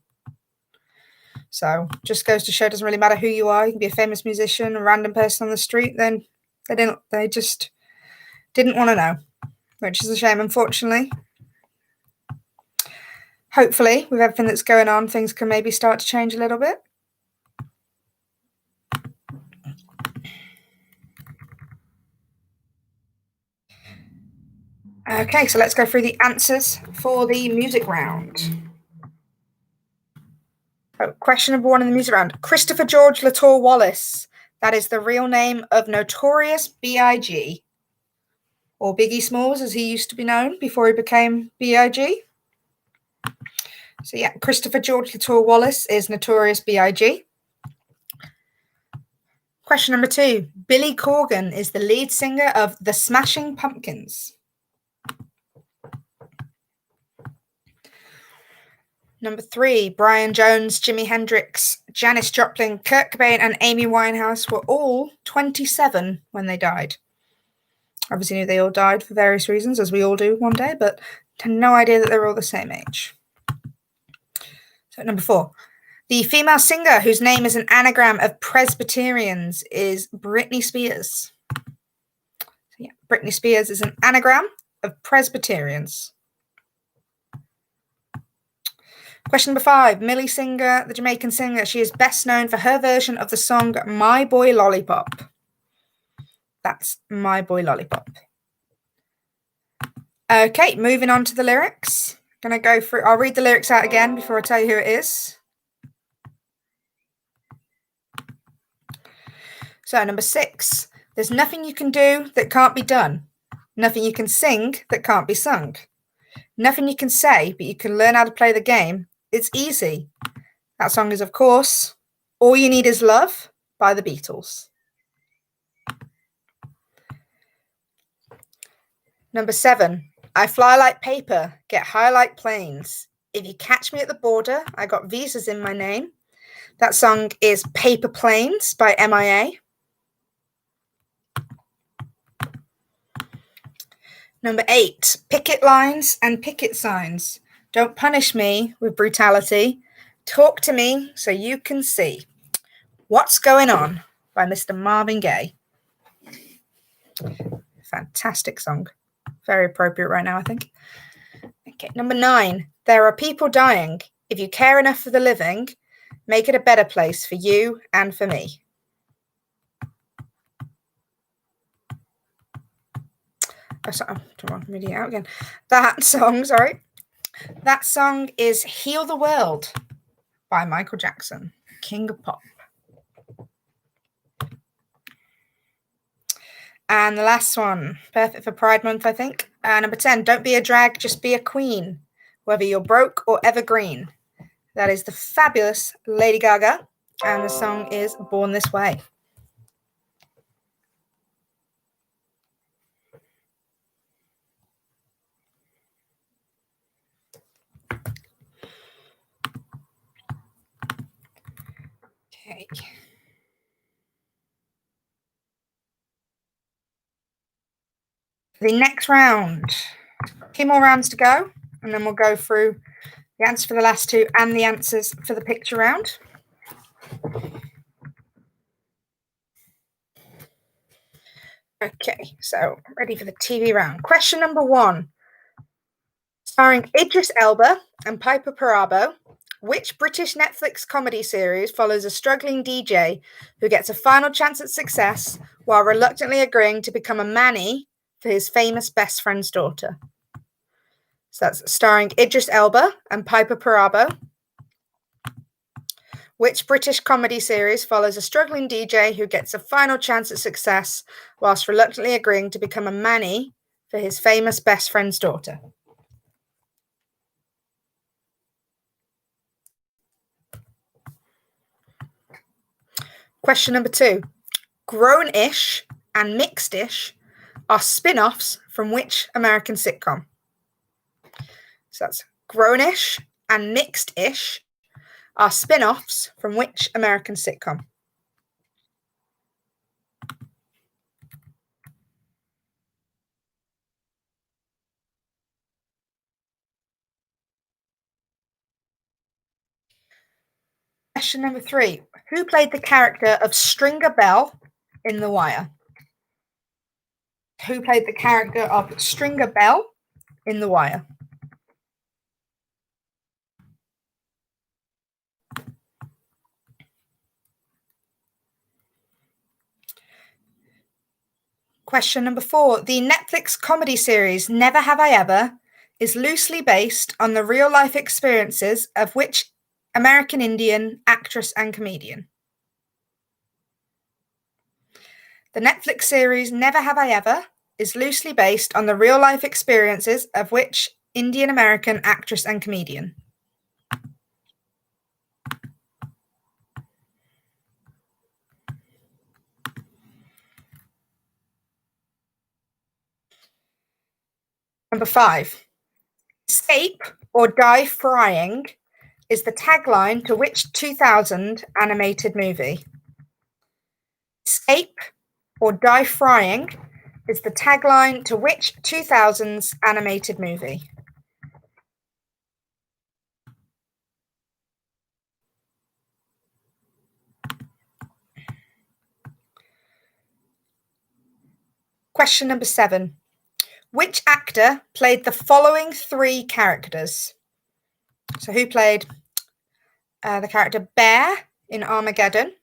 So just goes to show it doesn't really matter who you are. You can be a famous musician, a random person on the street. Then they just didn't want to know, which is a shame, unfortunately. Hopefully, with everything that's going on, things can maybe start to change a little bit. Okay, so let's go through the answers for the music round. Question number 1 in the music round. Christopher George Latour Wallace. That is the real name of Notorious B.I.G. or Biggie Smalls, as he used to be known before he became B.I.G. So yeah, Christopher George Latour Wallace is Notorious B.I.G. Question number 2. Billy Corgan is the lead singer of The Smashing Pumpkins. Number 3, Brian Jones, Jimi Hendrix, Janis Joplin, Kurt Cobain, and Amy Winehouse were all 27 when they died. Obviously knew they all died for various reasons, as we all do one day, but had no idea that they were all the same age. So number 4, the female singer whose name is an anagram of Presbyterians is Britney Spears. So yeah, Britney Spears is an anagram of Presbyterians? Question number 5. Millie Singer, the Jamaican singer, she is best known for her version of the song My Boy Lollipop. That's My Boy Lollipop. Okay, moving on to the lyrics. Gonna go through, I'll read the lyrics out again before I tell you who it is. So, number 6. There's nothing you can do that can't be done. Nothing you can sing that can't be sung. Nothing you can say, but you can learn how to play the game. It's easy. That song is, of course, All You Need Is Love by the Beatles. Number 7. I fly like paper, get high like planes. If you catch me at the border, I got visas in my name. That song is Paper Planes by MIA. Number 8. Picket lines and picket signs. Don't punish me with brutality. Talk to me so you can see. What's Going On by Mr. Marvin Gaye. Fantastic song. Very appropriate right now, I think. Okay, number 9. There are people dying. If you care enough for the living, make it a better place for you and for me. Oh, sorry, I'm reading it out again. That song is Heal the World by Michael Jackson, King of Pop. And the last one, perfect for Pride Month, I think. Number 10, don't be a drag, just be a queen, whether you're broke or evergreen. That is the fabulous Lady Gaga, and the song is Born This Way. Okay. The next round, 2 more rounds to go, and then we'll go through the answer for the last 2 and the answers for the picture round. Okay, so ready for the TV round. Question number 1. Starring Idris Elba and Piper Perabo, which British Netflix comedy series follows a struggling DJ who gets a final chance at success while reluctantly agreeing to become a manny for his famous best friend's daughter? So that's starring Idris Elba and Piper Perabo. Which British comedy series follows a struggling DJ who gets a final chance at success whilst reluctantly agreeing to become a manny for his famous best friend's daughter? Question number 2. Grown-ish and Mixed-ish are spin-offs from which American sitcom? So that's Grown-ish and Mixed-ish are spin-offs from which American sitcom? Question number 3. Who played the character of Stringer Bell in The Wire? Who played the character of Stringer Bell in The Wire? Question number 4. The Netflix comedy series Never Have I Ever is loosely based on the real-life experiences of which American Indian actress and comedian? The Netflix series Never Have I Ever is loosely based on the real-life experiences of which Indian-American actress and comedian? Number 5. Escape or die frying is the tagline to which 2000 animated movie? Escape or die frying is the tagline to which 2000s animated movie? Question number 7. Which actor played the following three characters? So who played the character Bear in Armageddon,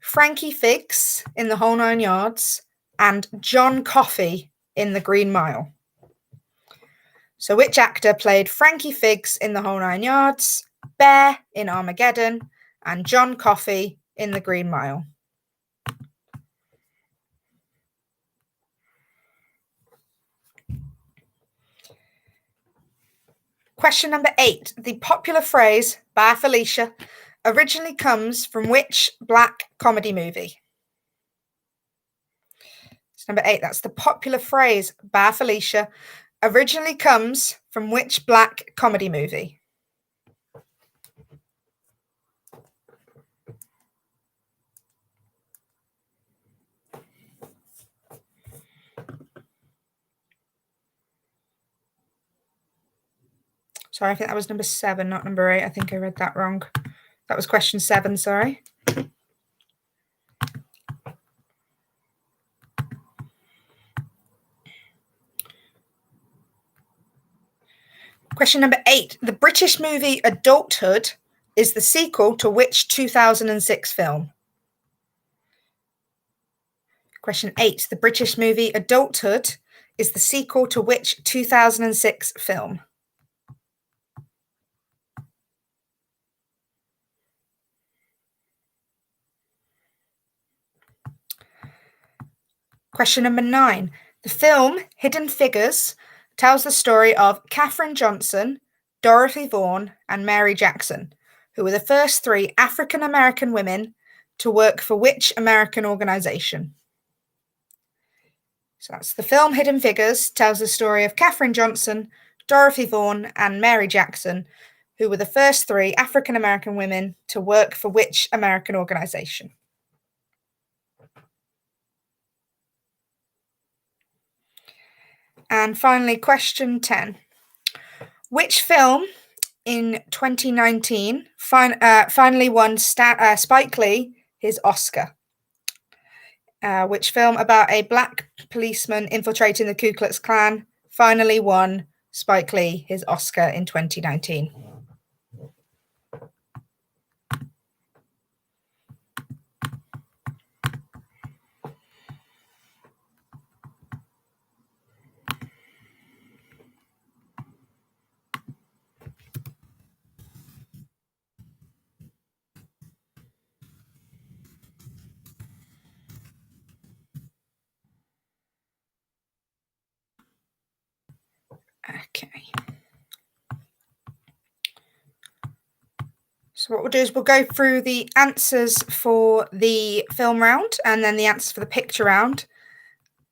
Frankie Figgs in The Whole Nine Yards, and John Coffey in The Green Mile? So which actor played Frankie Figgs in The Whole Nine Yards, Bear in Armageddon, and John Coffey in The Green Mile? Question number 8. The popular phrase, "Bye Felicia," originally comes from which black comedy movie? It's number 8. That's the popular phrase, "Bye Felicia," originally comes from which black comedy movie? Sorry, I think that was number 7, not number 8. I think I read that wrong. That was question 7, sorry. Question number 8. The British movie Adulthood is the sequel to which 2006 film? Question 8. The British movie Adulthood is the sequel to which 2006 film? Question number 9. The film Hidden Figures tells the story of Katherine Johnson, Dorothy Vaughan, and Mary Jackson, who were the first 3 African-American women to work for which American organization? So that's the film Hidden Figures tells the story of Katherine Johnson, Dorothy Vaughan, and Mary Jackson, who were the first 3 African-American women to work for which American organization? And finally, question 10. Which film in 2019 finally won Spike Lee his Oscar? Which film about a black policeman infiltrating the Ku Klux Klan finally won Spike Lee his Oscar in 2019? Okay. So what we'll do is we'll go through the answers for the film round and then the answers for the picture round.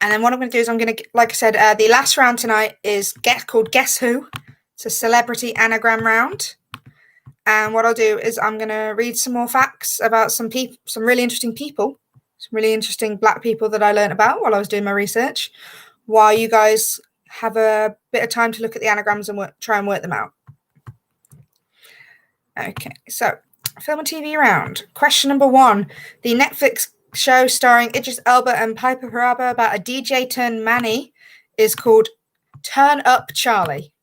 And then what I'm going to do is I'm going to, like I said, the last round tonight is called Guess Who. It's a celebrity anagram round. And what I'll do is I'm going to read some more facts about some really interesting people, some really interesting black people that I learned about while I was doing my research, while you guys have a bit of time to look at the anagrams and try and work them out. Okay, so film and TV round. Question number 1. The Netflix show starring Idris Elba and Piper Paraba about a DJ turned Manny is called Turn Up Charlie.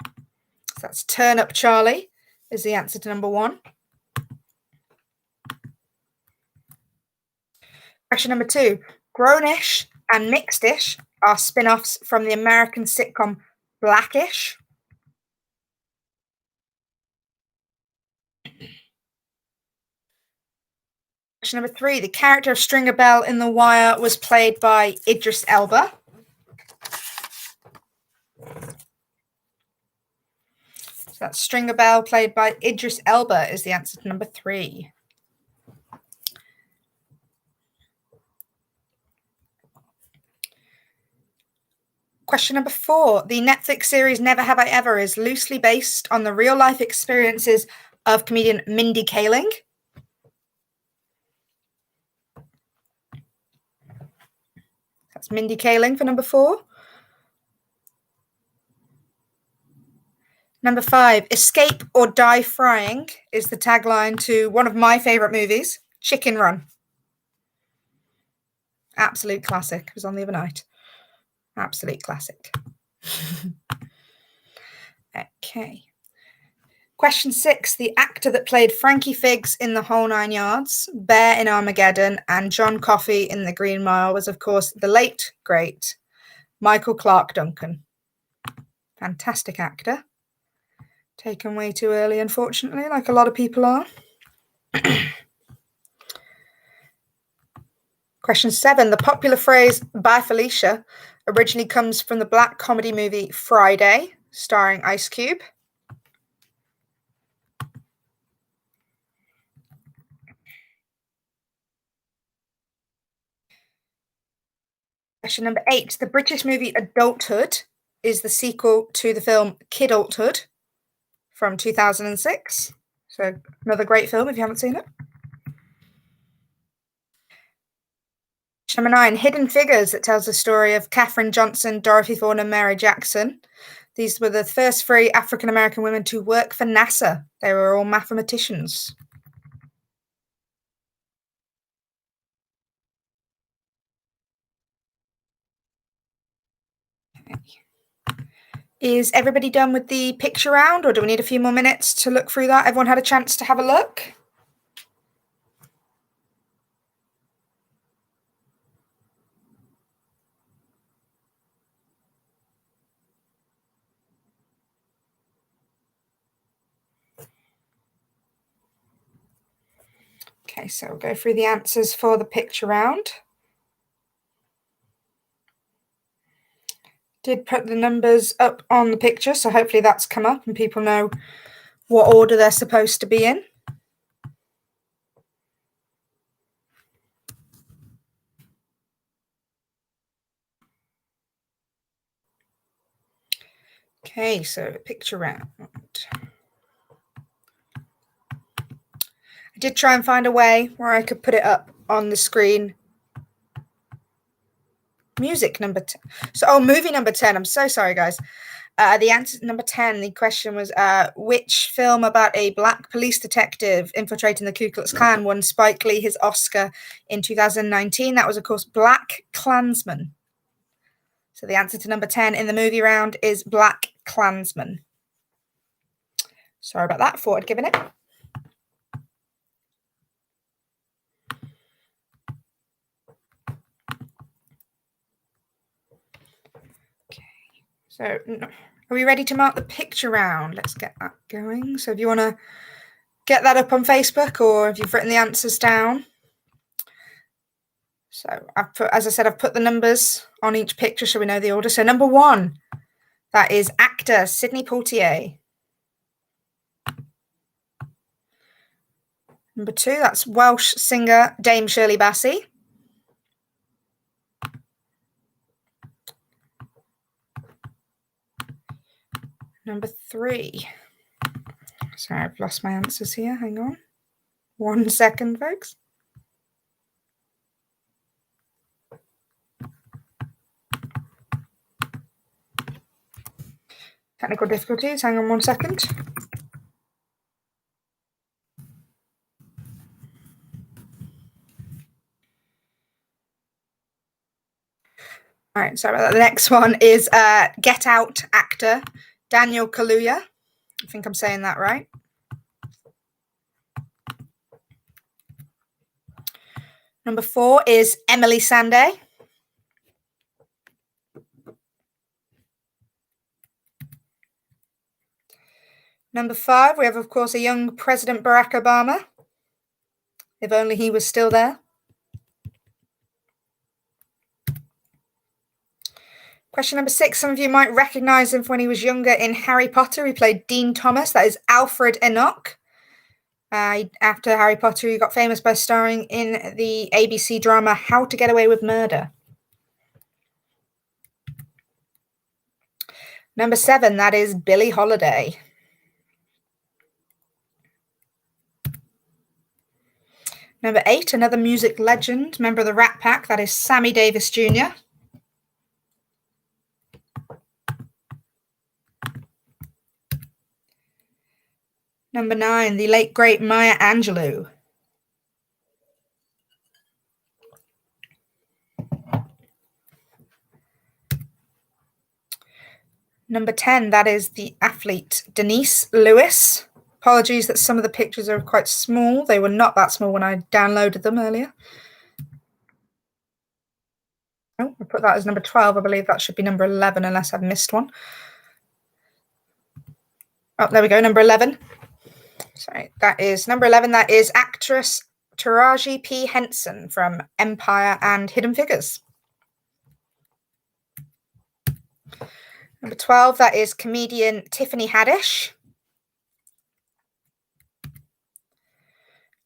So that's Turn Up Charlie is the answer to number 1. Question number 2. Grownish and Mixedish are spin-offs from the American sitcom Blackish. Question number 3. The character of Stringer Bell in The Wire was played by Idris Elba. So that's Stringer Bell played by Idris Elba is the answer to number 3. Question number 4. The Netflix series Never Have I Ever is loosely based on the real-life experiences of comedian Mindy Kaling. That's Mindy Kaling for number 4. Number 5. Escape or die frying is the tagline to one of my favourite movies, Chicken Run. Absolute classic. It was on the other night. Absolute classic. Okay. Question 6. The actor that played Frankie Figgs in The Whole Nine Yards, Bear in Armageddon, and John Coffey in The Green Mile was, of course, the late, great Michael Clarke Duncan. Fantastic actor. Taken way too early, unfortunately, like a lot of people are. Question 7. The popular phrase, "Bye Felicia," originally comes from the black comedy movie Friday, starring Ice Cube. Question number 8. The British movie Adulthood is the sequel to the film Kidulthood from 2006. So another great film if you haven't seen it. Number 9, Hidden Figures, that tells the story of Katherine Johnson, Dorothy Vaughan, and Mary Jackson. These were the first 3 African-American women to work for NASA. They were all mathematicians. Okay. Is everybody done with the picture round, or do we need a few more minutes to look through that? Everyone had a chance to have a look? Okay, so we'll go through the answers for the picture round. Did put the numbers up on the picture, so hopefully that's come up and people know what order they're supposed to be in. Okay, so picture round. I did try and find a way where I could put it up on the screen. Music number 10. So, movie number 10. I'm so sorry, guys. The answer number 10, the question was, which film about a black police detective infiltrating the Ku Klux Klan won Spike Lee his Oscar in 2019? That was, of course, Black Klansman. So the answer to number 10 in the movie round is Black Klansman. Sorry about that. Thought I'd given it. Okay. So are we ready to mark the picture round? Let's get that going. So if you want to get that up on Facebook, or if you've written the answers down. So as I said, I've put the numbers on each picture so we know the order. So number 1, that is actor Sidney Poitier. Number 2, that's Welsh singer Dame Shirley Bassey. Number 3. Sorry, I've lost my answers here. Hang on. 1 second, folks. Technical difficulties. Hang on 1 second. All right, sorry about that. The next one is Get Out actor Daniel Kaluuya. I think I'm saying that right. Number 4 is Emily Sandé. Number 5, we have, of course, a young President Barack Obama. If only he was still there. Question number 6. Some of you might recognize him from when he was younger in Harry Potter. He played Dean Thomas. That is Alfred Enoch. After Harry Potter, he got famous by starring in the ABC drama How to Get Away with Murder. Number 7, that is Billie Holiday. Number 8, another music legend, member of the Rat Pack, that is Sammy Davis Jr. Number 9, the late great Maya Angelou. Number 10, that is the athlete Denise Lewis. Apologies that some of the pictures are quite small. They were not that small when I downloaded them earlier. Oh, I put that as number 12. I believe that should be number 11 unless I've missed one. Oh, there we go, number 11. Sorry, that is number 11. That is actress Taraji P. Henson from Empire and Hidden Figures. Number 12, that is comedian Tiffany Haddish.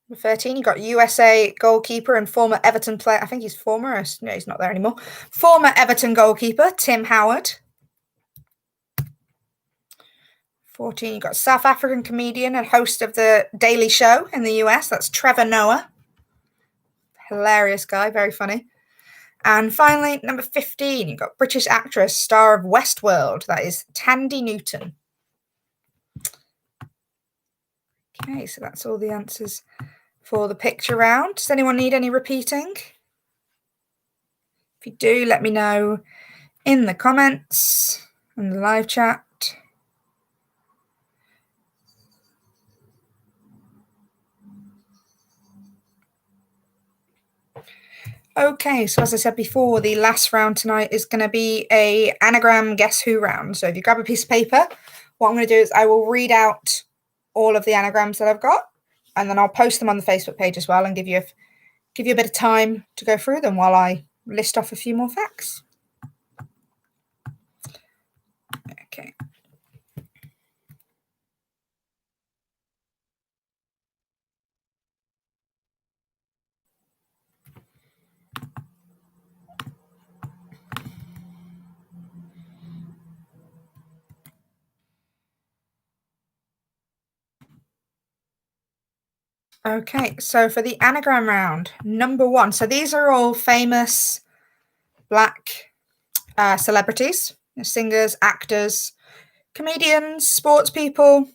Number 13, you got USA goalkeeper and former Everton player. I think he's former. No, he's not there anymore. Former Everton goalkeeper Tim Howard. 14, you got South African comedian and host of The Daily Show in the US. That's Trevor Noah. Hilarious guy, very funny. And finally, number 15, you've got British actress, star of Westworld. That is Tandy Newton. Okay, so that's all the answers for the picture round. Does anyone need any repeating? If you do, let me know in the comments and the live chat. Okay, so as I said before, the last round tonight is going to be a anagram Guess Who round. So if you grab a piece of paper, what I'm going to do is I will read out all of the anagrams that I've got, and then I'll post them on the Facebook page as well and give you a bit of time to go through them while I list off a few more facts. Okay. Okay, so for the anagram round, number 1. So these are all famous Black celebrities, singers, actors, comedians, sports people.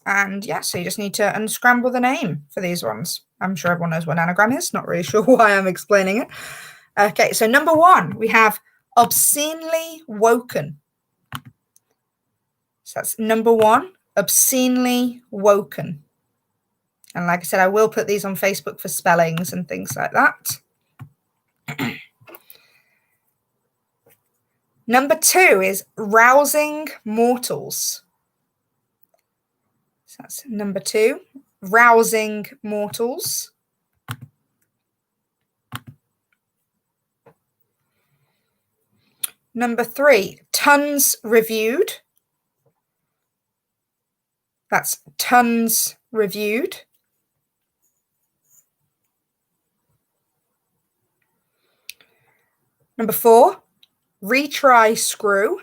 And yeah, so you just need to unscramble the name for these ones. I'm sure everyone knows what an anagram is. Not really sure why I'm explaining it. Okay, so number 1, we have obscenely woken. So that's number 1, obscenely woken. And like I said, I will put these on Facebook for spellings and things like that. Number 2 is rousing mortals. So that's number 2, rousing mortals. Number 3, tons reviewed. That's tons reviewed. Number 4, retry screw.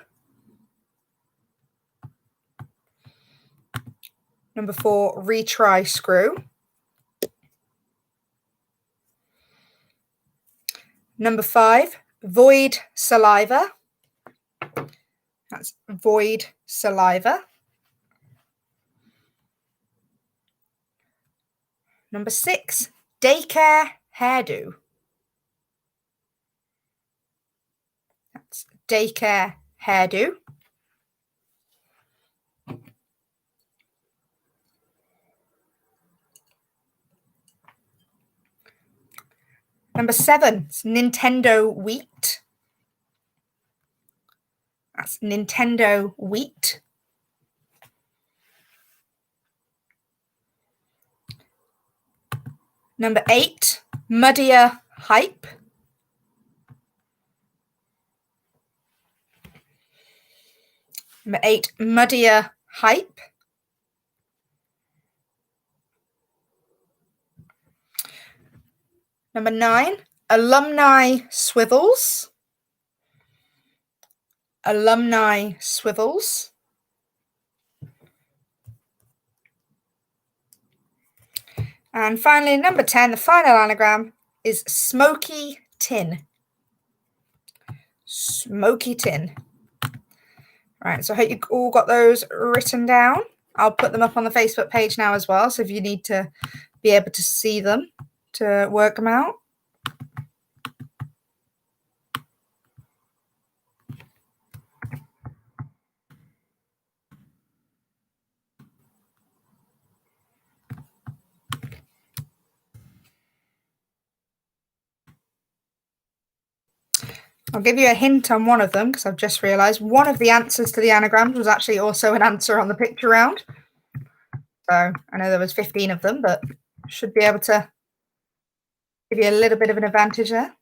Number 4, retry screw. Number 5, void saliva. That's void saliva. Number 6, daycare hairdo. That's daycare hairdo. Number 7, it's Nintendo wheat. That's Nintendo wheat. Number 8, muddier hype. Number 8, muddier hype. Number 9, alumni swivels. Alumni swivels. And finally, number 10, the final anagram is smoky tin. Smoky tin. Right, so I hope you all got those written down. I'll put them up on the Facebook page now as well, so if you need to be able to see them to work them out. I'll give you a hint on one of them because I've just realised one of the answers to the anagrams was actually also an answer on the picture round. So I know there was 15 of them, but should be able to give you a little bit of an advantage there.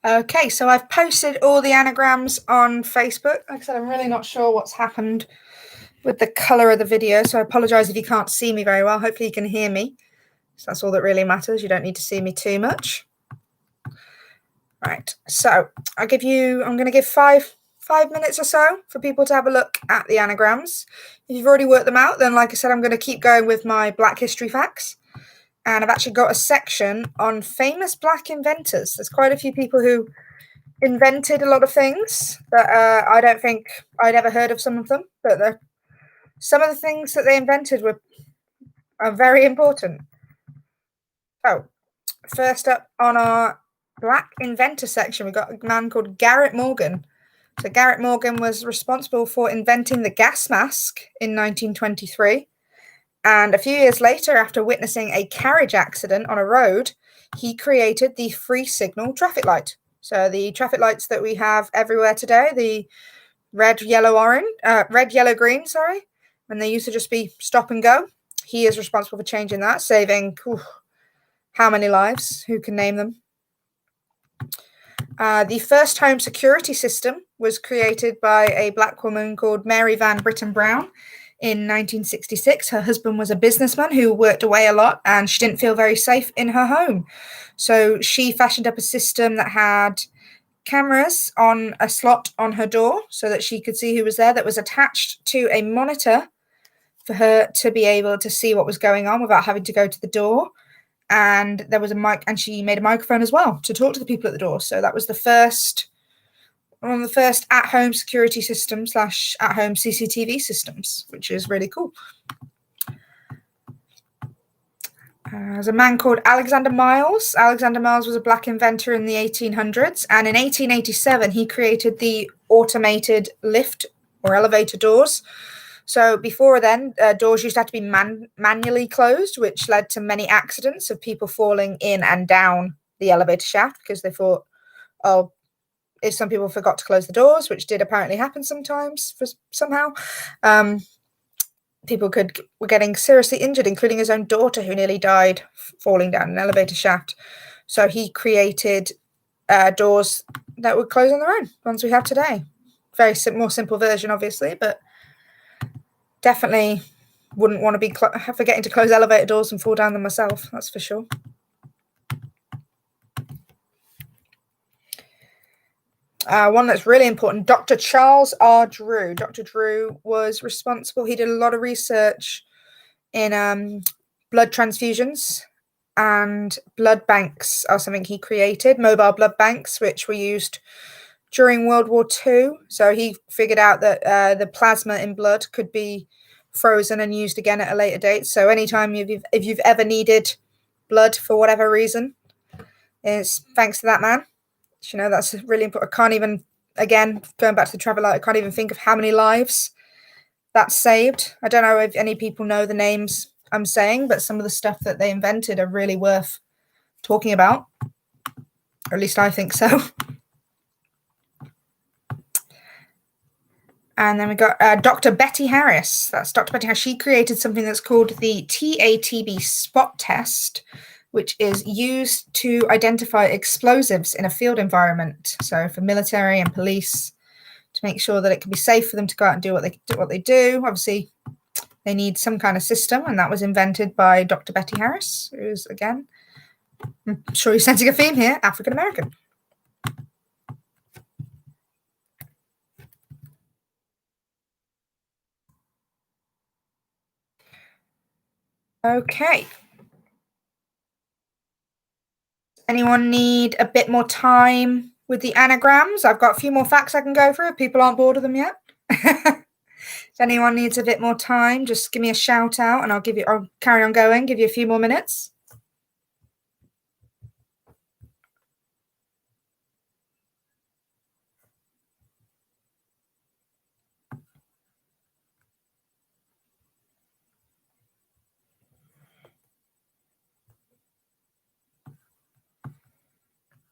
Okay, so I've posted all the anagrams on Facebook. Like I said, I'm really not sure what's happened with the colour of the video, so I apologise if you can't see me very well. Hopefully you can hear me. So that's all that really matters. You don't need to see me too much. Right, so I'm going to give five minutes or so for people to have a look at the anagrams. If you've already worked them out, then like I said, I'm going to keep going with my Black History facts. And I've actually got a section on famous Black inventors. There's quite a few people who invented a lot of things, but I don't think I'd ever heard of some of them. But some of the things that they invented are very important. So, first up on our Black inventor section, we've got a man called Garrett Morgan. So Garrett Morgan was responsible for inventing the gas mask in 1923. And a few years later, after witnessing a carriage accident on a road, he created the free signal traffic light. So the traffic lights that we have everywhere today, the red, yellow, green, when they used to just be stop and go. He is responsible for changing that, saving how many lives? Who can name them? The first home security system was created by a Black woman called Mary Van Britten Brown in 1966. Her husband was a businessman who worked away a lot, and she didn't feel very safe in her home. So she fashioned up a system that had cameras on a slot on her door so that she could see who was there, that was attached to a monitor for her to be able to see what was going on without having to go to the door. And there was a mic, and she made a microphone as well to talk to the people at the door. So that was one of the first at-home security systems / at-home CCTV systems, which is really cool. There's a man called Alexander Miles. Alexander Miles was a Black inventor in the 1800s, and in 1887 he created the automated lift or elevator doors. So before then, doors used to have to be manually closed, which led to many accidents of people falling in and down the elevator shaft because they thought, oh, if some people forgot to close the doors, which did apparently happen sometimes somehow, people were getting seriously injured, including his own daughter, who nearly died falling down an elevator shaft. So he created doors that would close on their own, ones we have today. Very more simple version, obviously, but definitely wouldn't want to be forgetting to close elevator doors and fall down them myself, that's for sure. One that's really important, Dr. Charles R. Drew. Dr. Drew was responsible. He did a lot of research in blood transfusions, and blood banks are something he created, mobile blood banks, which were used during World War II. So he figured out that the plasma in blood could be frozen and used again at a later date. So anytime if you've ever needed blood for whatever reason, it's thanks to that man. You know, that's really important. I can't even, again, going back to the traffic light, I can't even think of how many lives that's saved. I don't know if any people know the names I'm saying, but some of the stuff that they invented are really worth talking about. Or at least I think so. And then we got Dr. Betty Harris. That's Dr. Betty Harris. She created something that's called the TATB spot test, which is used to identify explosives in a field environment. So for military and police, to make sure that it can be safe for them to go out and do what they do. Obviously, they need some kind of system, and that was invented by Dr. Betty Harris, who's, again, I'm sure you're sensing a theme here, African American. Okay. Anyone need a bit more time with the anagrams? I've got a few more facts I can go through if people aren't bored of them yet. If anyone needs a bit more time, just give me a shout out and I'll carry on going, give you a few more minutes.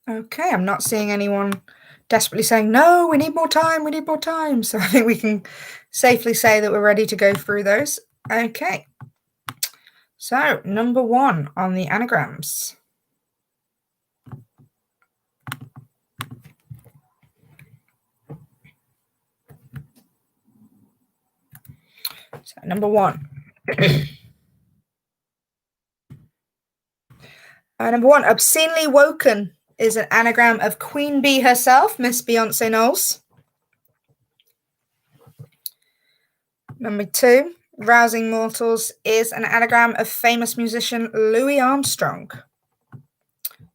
Okay, I'm not seeing anyone desperately saying, no, we need more time, we need more time. So I think we can safely say that we're ready to go through those. Okay. So number 1 on the anagrams. So number 1. Number 1, obscenely woken is an anagram of Queen Bee herself, Miss Beyonce Knowles. Number 2, rousing mortals is an anagram of famous musician Louis Armstrong.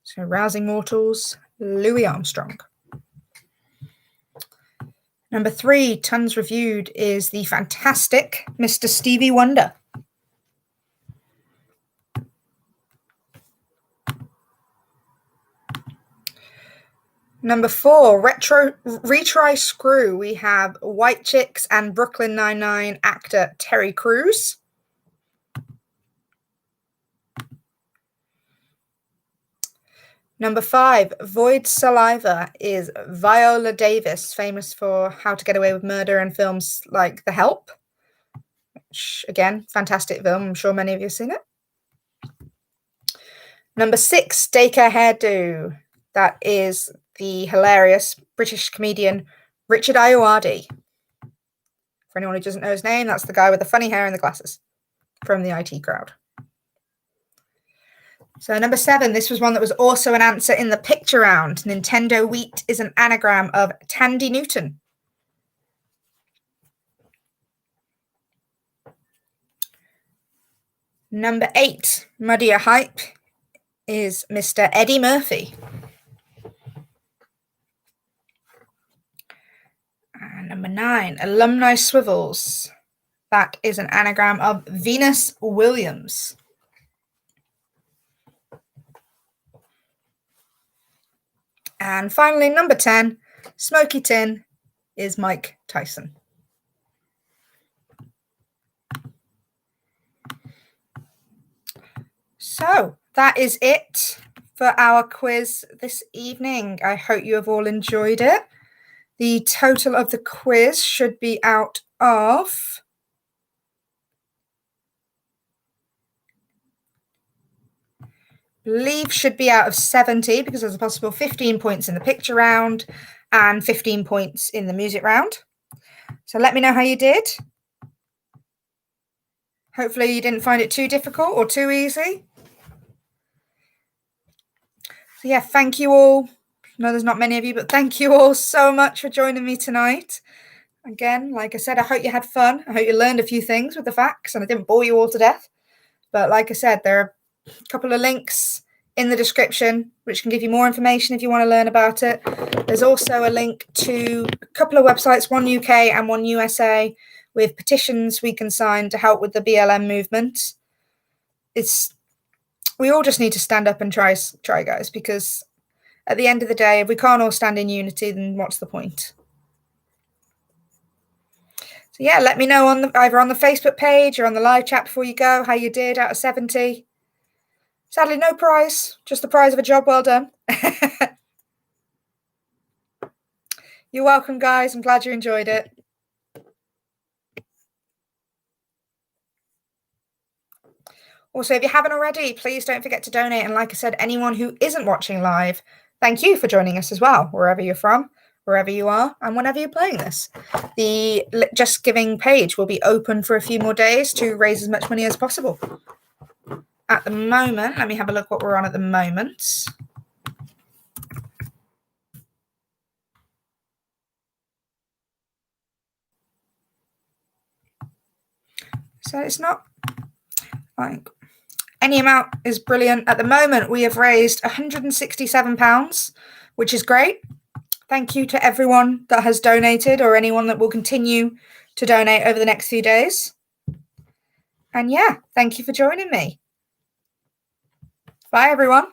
So rousing mortals, Louis Armstrong. Number 3, tons reviewed, is the fantastic Mr. Stevie Wonder. Number 4, retry screw. We have White Chicks and Brooklyn Nine-Nine actor Terry Crews. Number 5, void saliva, is Viola Davis, famous for How to Get Away with Murder and films like The Help. Which, again, fantastic film. I'm sure many of you have seen it. Number 6, daycare hairdo. That is the hilarious British comedian Richard Ayoade. For anyone who doesn't know his name, that's the guy with the funny hair and the glasses from the IT crowd. So number 7, this was one that was also an answer in the picture round. Nintendo Wheat is an anagram of Tandy Newton. Number 8, Muddier Hype, is Mr. Eddie Murphy. And number 9, Alumni Swivels. That is an anagram of Venus Williams. And finally, number 10, Smoky Tin, is Mike Tyson. So that is it for our quiz this evening. I hope you have all enjoyed it. The total of the quiz should be out of should be out of 70, because there's a possible 15 points in the picture round and 15 points in the music round. So let me know how you did. Hopefully you didn't find it too difficult or too easy. So yeah, thank you all. I know there's not many of you, but thank you all so much for joining me tonight. Again, like I said, I hope you had fun. I hope you learned a few things with the facts and I didn't bore you all to death. But like I said, there are a couple of links in the description which can give you more information if you want to learn about it. There's also a link to a couple of websites, one UK and one USA, with petitions we can sign to help with the BLM movement. We all just need to stand up and try, guys, because at the end of the day, if we can't all stand in unity, then what's the point? So yeah, let me know either on the Facebook page or on the live chat before you go how you did out of 70. Sadly, no prize, just the prize of a job well done. You're welcome, guys. I'm glad you enjoyed it. Also, if you haven't already, please don't forget to donate. And like I said, anyone who isn't watching live, thank you for joining us as well, wherever you're from, wherever you are, and whenever you're playing this. The Just Giving page will be open for a few more days to raise as much money as possible. At the moment, let me have a look what we're on at the moment. So it's not like any amount is brilliant. At the moment, we have raised £167, which is great. Thank you to everyone that has donated or anyone that will continue to donate over the next few days. And yeah, thank you for joining me. Bye, everyone.